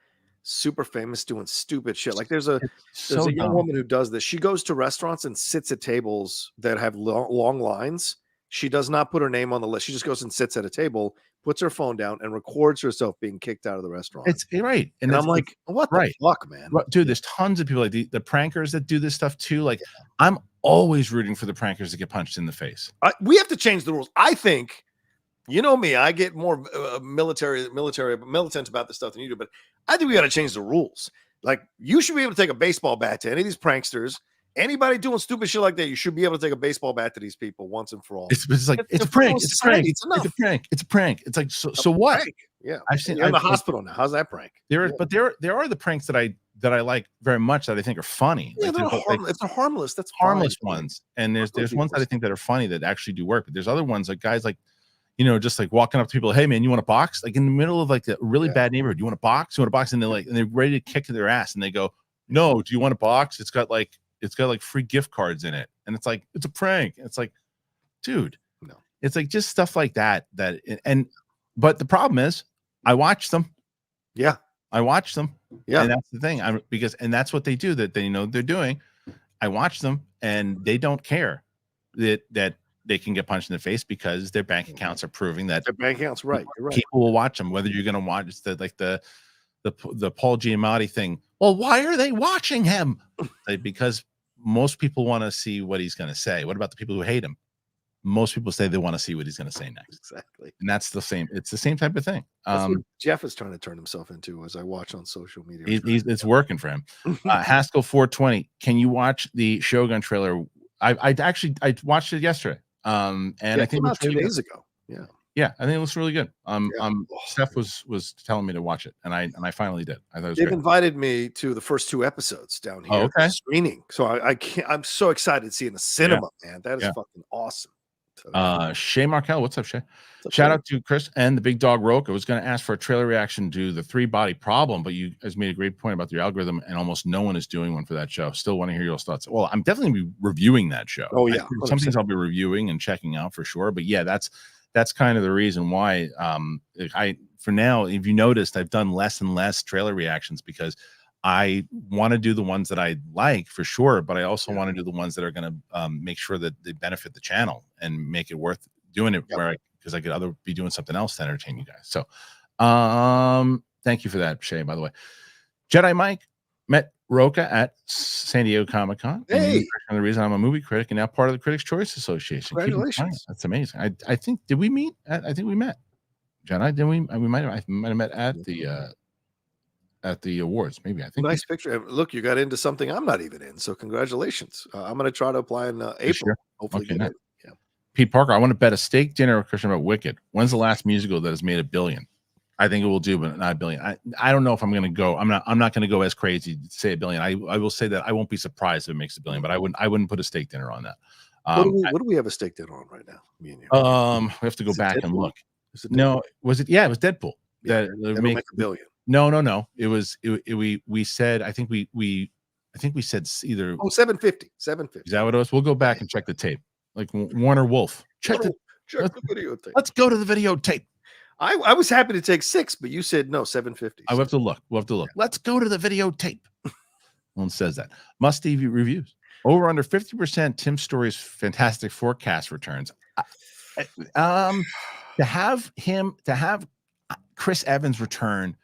super famous doing stupid shit. Like there's a young woman who does this. She goes to restaurants and sits at tables that have long lines. She does not put her name on the list. She just goes and sits at a table, puts her phone down, and records herself being kicked out of the restaurant. It's right, and I'm like, what the fuck, man? Dude, there's tons of people like the prankers that do this stuff too. Like, I'm always rooting for the prankers to get punched in the face. We have to change the rules. I think, you know me, I get more militant about this stuff than you do, but I think we got to change the rules. Like, you should be able to take a baseball bat to any of these pranksters. Anybody doing stupid shit like that, you should be able to take a baseball bat to these people once and for all. It's like it's a prank. It's a prank. It's a prank. It's a prank. It's like so what? Prank. Yeah, I've seen. You're in the hospital now. How's that prank? But there are the pranks that I like very much that I think are funny. Yeah, like, it's harmless. That's harmless ones, and there's ones that I think that are funny that actually do work. But there's other ones like guys like, just like walking up to people, hey man, you want a box? Like in the middle of like a really bad neighborhood, you want a box? You want a box? And they're ready to kick their ass, and they go, no, do you want a box? It's got like free gift cards in it, and it's like, it's a prank. It's like, dude, no, it's like just stuff like that. But the problem is, I watch them. Yeah, I watch them. Yeah, and that's the thing. And that's what they do. That they know they're doing. I watch them, and they don't care that they can get punched in the face because their bank accounts are proving that their bank accounts. Right, you're right. People will watch them, whether you're going to watch the Paul Giamatti thing. Well, why are they watching him? Because most people want to see what he's going to say. What about the people who hate him? Most people say they want to see what he's going to say next. Exactly. And that's the same. It's the same type of thing. That's what Jeff is trying to turn himself into, as I watch on social media. It's working for him. Haskell 420. Can you watch the Shogun trailer? I watched it yesterday. And I think it was 2 days ago. Yeah. Yeah, I think it looks really good. Steph was telling me to watch it, and I finally did. I thought it was They've great. Invited me to the first 2 episodes down here. Okay. Screening. So I can't. I'm so excited to see it in the cinema, man. That is fucking awesome. Shay Markel, what's up, Shay? Shout out to Chris and the big dog Rocha. I was going to ask for a trailer reaction to the 3-body problem, but you guys made a great point about your algorithm, and almost no one is doing one for that show. Still want to hear your thoughts. Well, I'm definitely be reviewing that show. Oh yeah, some things I'll be reviewing and checking out for sure. But yeah, that's kind of the reason why for now, if you noticed, I've done less and less trailer reactions because I want to do the ones that I like for sure, but I also want to do the ones that are going to make sure that they benefit the channel and make it worth doing it because I could be doing something else to entertain you guys. So thank you for that, Shay, by the way. Jedi Mike met Rocha at San Diego Comic-Con. Hey, the reason I'm a movie critic and now part of the Critics' Choice Association. Congratulations. That's amazing. I think, did we meet? I think we met. Jedi, did we? We might have met at the awards. Maybe. I think. Nice picture. Look, you got into something I'm not even in. So congratulations. I'm going to try to apply in April. Sure? Hopefully, okay, nice. Yeah. Pete Parker, I want to bet a steak dinner with Kristian about Wicked. When's the last musical that has made $1 billion? I think it will do, but not $1 billion. I don't know if I'm going to go. I'm not going to go as crazy to say $1 billion. I will say that I won't be surprised if it makes $1 billion, but I wouldn't put a steak dinner on that. What do we have a steak dinner on right now? Me and you. We have to go back and look. No, was it? Yeah, it was Deadpool. Yeah, that'll make $1 billion. No. We said, I think we said either. Oh, 750. Is that what it was? We'll go back and check the tape. Like Warner Wolf. Check the videotape. Let's go to the videotape. I was happy to take 6, but you said no, 750. I have to look. We'll have to look. Let's go to the videotape. No one says that. Must TV reviews. Over under 50% Tim Story's fantastic forecast returns. To have Chris Evans return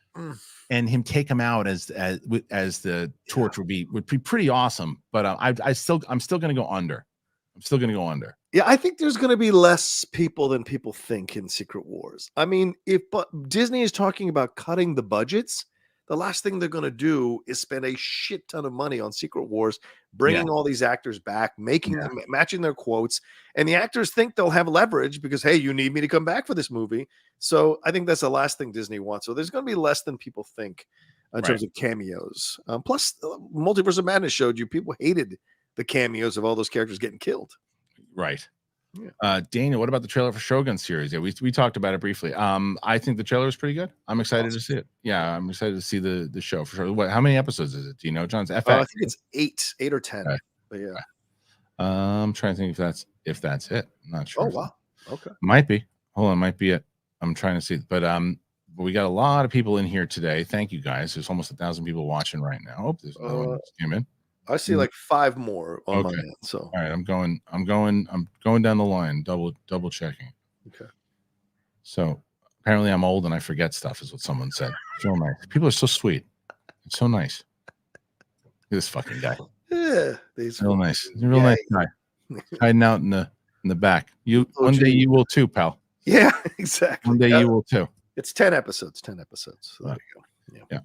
and him take him out as the torch would be pretty awesome. But I'm still going to go under. I'm still going to go under. Yeah, I think there's going to be less people than people think in Secret Wars. I mean, if Disney is talking about cutting the budgets, the last thing they're going to do is spend a shit ton of money on Secret Wars, bringing all these actors back, making them matching their quotes, and the actors think they'll have leverage because, hey, you need me to come back for this movie. So I think that's the last thing Disney wants. So there's going to be less than people think in terms of cameos. Plus, Multiverse of Madness showed you people hated the cameos of all those characters getting killed. Right. Yeah. Daniel, what about the trailer for Shogun series? Yeah, we talked about it briefly. I think the trailer is pretty good. I'm excited to see it. Yeah, I'm excited to see the show for sure. How many episodes is it? Do you know, John's? FX? I think it's 8 or 10. Okay. But yeah. I'm trying to think if that's it. I'm not sure. Oh wow. Okay. Might be. Hold on, might be it. I'm trying to see. But we got a lot of people in here today. Thank you guys. There's almost 1,000 people watching right now. Oh, there's another one that came in. I see like 5 more on my end. So all right, I'm going down the line, double checking. Okay. So apparently I'm old and I forget stuff, is what someone said. So nice. People are so sweet. It's so nice. Look at this fucking guy. Yeah, he's real nice. He's a real nice guy. Hiding out in the back. One day you will too, pal. Yeah, exactly. One day you will too. It's 10 episodes. 10 episodes. So there you go. Yeah.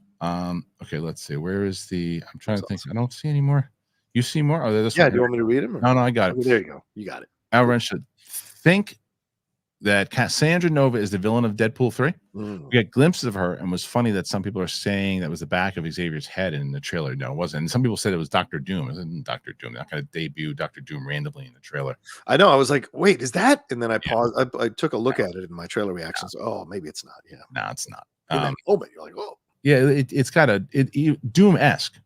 Okay, let's see. Where is I'm trying to think. I don't see any more. You see more? Oh, there's one. Do you want me to read them? No, I got it. There you go. You got it. Everyone should think that Cassandra Nova is the villain of Deadpool 3. We got glimpses of her, and it was funny that some people are saying that was the back of Xavier's head in the trailer. No, it wasn't. And some people said it was Dr. Doom. It wasn't Dr. Doom. They're not going to debut Dr. Doom randomly in the trailer. I know. I was like, wait, is that? And then I paused. I took a look at it in my trailer reactions. Oh, maybe it's not. Yeah. No, it's not. But you're like, oh. Yeah, it's got Doom-esque.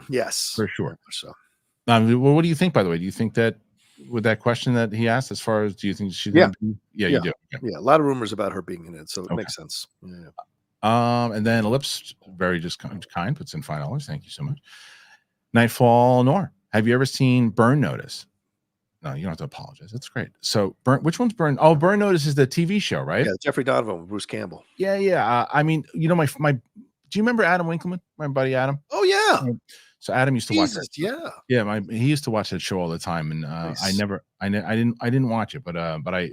Yes. For sure. So. Well, what do you think, by the way? Do you think that with that question that he asked, as far as do you think she? Yeah, you do. Okay. Yeah, a lot of rumors about her being in it, so it makes sense. Yeah. And then Ellipse, very just kind, puts in $5. Thank you so much. Nightfall Noir. Have you ever seen Burn Notice? No, you don't have to apologize. That's great. So, which one's Burn? Oh, Burn Notice is the TV show, right? Yeah, Jeffrey Donovan with Bruce Campbell. Yeah. I mean, my. Do you remember Adam Winkleman, my buddy Adam? Oh yeah. So Adam used to watch that. Yeah. He used to watch that show all the time, and nice. I didn't watch it, but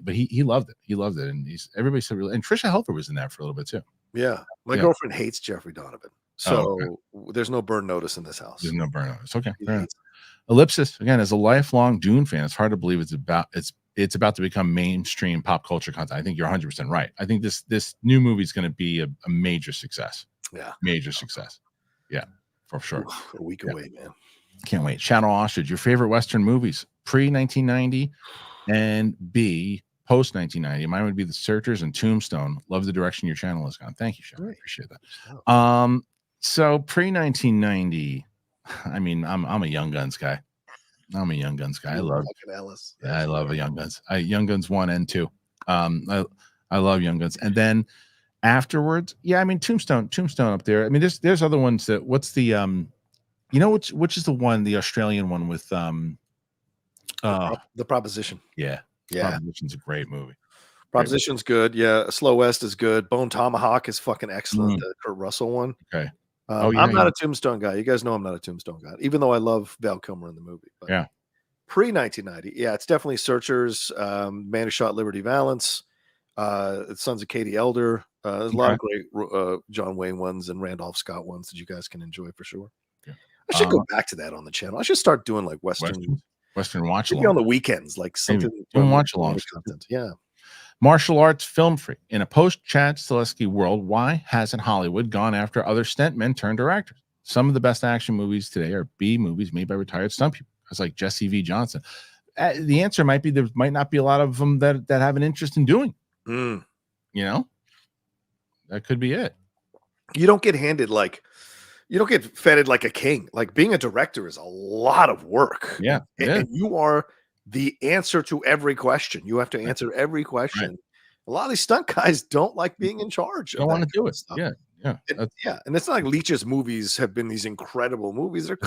he loved it. He loved it, and everybody said really. And Trisha Helfer was in that for a little bit too. Yeah, my girlfriend hates Jeffrey Donovan, so there's no Burn Notice in this house. There's no Burn Notice. Okay. Ellipsis again, as a lifelong Dune fan, it's hard to believe it's about to become mainstream pop culture content. I think you're 100% right. I think this new movie is going to be a major success. Yeah, major success. Yeah, for sure. A week away, man. Can't wait. Shadow Ostrich, your favorite Western movies, pre-1990 and B, post-1990. Mine would be The Searchers and Tombstone. Love the direction your channel has gone. Thank you, Shadow. I appreciate that. So pre-1990, I mean, I'm a Young Guns guy. I love Ellis. Yeah, I love Young Guns. Young Guns 1 and 2. I love Young Guns. And then afterwards, I mean, Tombstone up there. I mean, there's other ones that. What's the which is the one, the Australian one with The Proposition. Yeah. Proposition's a great movie. Proposition's good. Yeah, Slow West is good. Bone Tomahawk is fucking excellent. The Kurt Russell one. Okay. I'm not a Tombstone guy. You guys know I'm not a Tombstone guy, even though I love Val Kilmer in the movie. But pre-1990, it's definitely Searchers, Man Who Shot Liberty Valance, Sons of Katie Elder. There's a lot of great John Wayne ones and Randolph Scott ones that you guys can enjoy for sure. Okay. I should go back to that on the channel. I should start doing like Western watch along on the weekends, like something watch along content. Yeah. Martial arts film free. In a post-Chad Stahelski world, why hasn't Hollywood gone after other stuntmen turned directors? Some of the best action movies today are B movies made by retired stunt people. It's like Jesse V. Johnson. The answer might be there might not be a lot of them that have an interest in doing. You know, that could be it. You don't get handed you don't get feted like a king. Like being a director is a lot of work. Yeah. And you are the answer to every question. You have to answer every question. Right. A lot of these stunt guys don't like being in charge. Don't want to do it. Stuff. Yeah. And it's not like Leach's movies have been these incredible movies. They're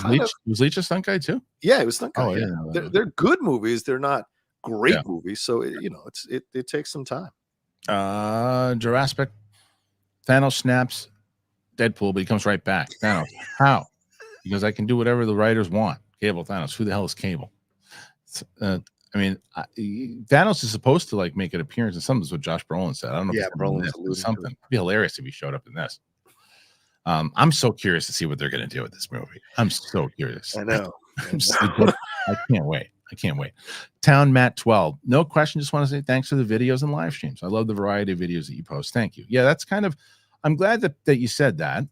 was Leach a stunt guy too? Yeah, it was stunt guy. Oh, yeah. They're good movies. They're not great movies. So it takes some time. Jurassic, Thanos snaps Deadpool, but he comes right back. Thanos, how? Because I can do whatever the writers want. Cable Thanos. Who the hell is Cable? Thanos is supposed to like make an appearance in something. That's what Josh Brolin said. I don't know. Yeah, if Brolin's it's something. It'd be hilarious if he showed up in this. I'm so curious to see what they're going to do with this movie. I'm so curious. I know. I can't wait. I can't wait. Town Matt 12. No question. Just want to say thanks for the videos and live streams. I love the variety of videos that you post. Thank you. Yeah, that's kind of. I'm glad that you said that.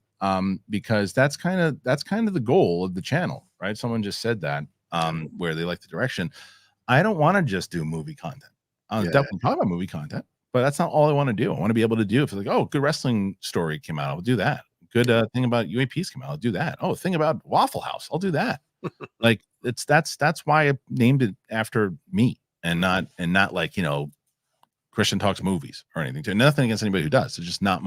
Because that's kind of the goal of the channel, right? Someone just said that. Where they like the direction. I don't want to just do movie content. I'll definitely talk about movie content, but that's not all I want to do. I want to be able to do if it's like, oh, good wrestling story came out, I'll do that. Good thing about UAPs came out, I'll do that. Oh, thing about Waffle House, I'll do that. Like that's why I named it after me and not like, you know, Kristian Talks Movies or anything. Nothing against anybody who does. It's just not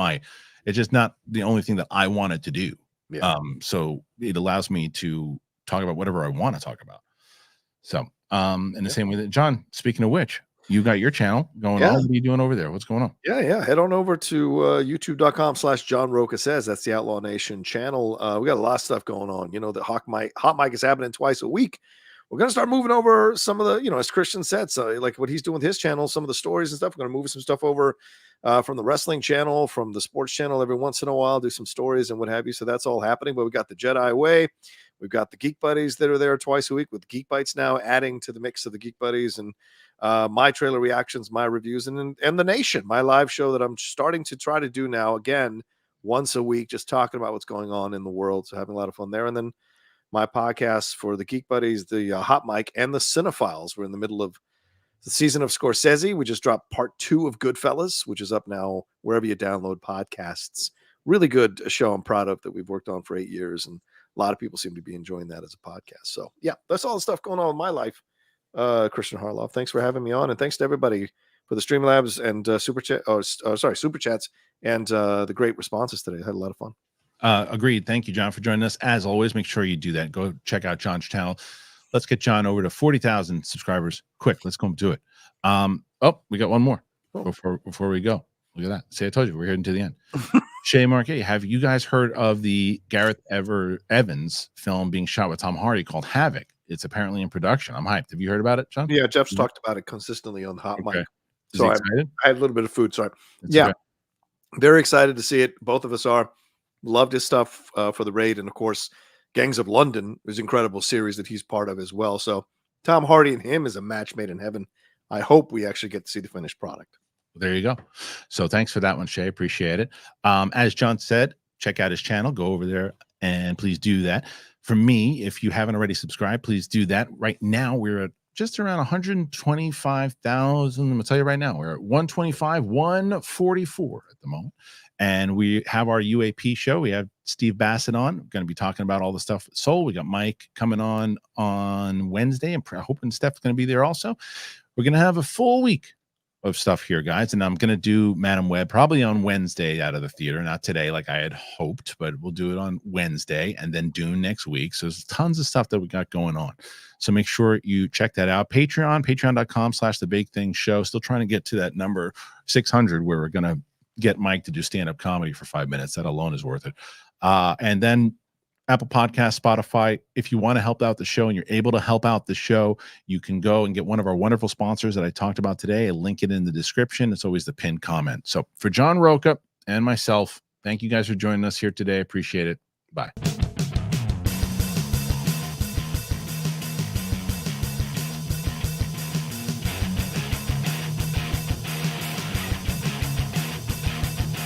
the only thing that I wanted to do. Yeah. So it allows me to talk about whatever I want to talk about. So in the same way that John, speaking of which, you got your channel going on. What are you doing over there? What's going on? Yeah. Head on over to youtube.com/John Rocha Says. That's the Outlaw Nation channel. We got a lot of stuff going on. You know, the hot mic is happening twice a week. We're going to start moving over some of the, you know, as Kristian said, so like what he's doing with his channel, some of the stories and stuff. We're going to move some stuff over from the wrestling channel, from the sports channel every once in a while, do some stories and what have you. So that's all happening. But we got the Jedi Way. We've got the Geek Buddies that are there twice a week with Geek Bites now adding to the mix of the Geek Buddies and my trailer reactions, my reviews, and the Nation, my live show that I'm starting to try to do now again once a week, just talking about what's going on in the world. So having a lot of fun there. And then my podcast for the Geek Buddies, the Hot Mic, and the Cinephiles. We're in the middle of the season of Scorsese. We just dropped part 2 of Goodfellas, which is up now wherever you download podcasts. Really good show I'm proud of that we've worked on for 8 years. And a lot of people seem to be enjoying that as a podcast. So, yeah, that's all the stuff going on in my life. Kristian Harloff, thanks for having me on. And thanks to everybody for the Streamlabs and Super Chats and the great responses today. I had a lot of fun. Agreed. Thank you, John, for joining us. As always, make sure you do that. Go check out John's channel. Let's get John over to 40,000 subscribers. Quick, let's go do it. We got one more before we go. Look at that. See, I told you, we're heading to the end. Shay Marquet, have you guys heard of the Gareth Evans film being shot with Tom Hardy called Havoc? It's apparently in production. I'm hyped. Have you heard about it, John? Yeah, Jeff's talked about it consistently on Hot Mic. So I had a little bit of food. Sorry. Very excited to see it. Both of us are. Loved his stuff for the raid. And of course, Gangs of London is an incredible series that he's part of as well. So Tom Hardy and him is a match made in heaven. I hope we actually get to see the finished product. There you go. So thanks for that one, Shay. Appreciate it. As John said, check out his channel. Go over there and please do that. For me, if you haven't already subscribed, please do that. Right now, we're at just around 125,000. I'm gonna tell you right now, we're at 125, 144 at the moment. And we have our UAP show. We have Steve Bassett on. We're going to be talking about all the stuff with Soul. We got Mike coming on Wednesday. I'm hoping Steph's going to be there also. We're going to have a full week of stuff here, guys. And I'm going to do Madam Web probably on Wednesday out of the theater. Not today like I had hoped, but we'll do it on Wednesday and then Dune next week. So there's tons of stuff that we got going on. So make sure you check that out. patreon.com/thebigthingshow. Still trying to get to that number 600 where we're going to get Mike to do stand-up comedy for 5 minutes. That alone is worth it. And then Apple Podcasts, Spotify. If you want to help out the show and you're able to help out the show, you can go and get one of our wonderful sponsors that I talked about today. I'll link it in the description. It's always the pinned comment. So for John Rocha and myself, thank you guys for joining us here today. Appreciate it. Bye.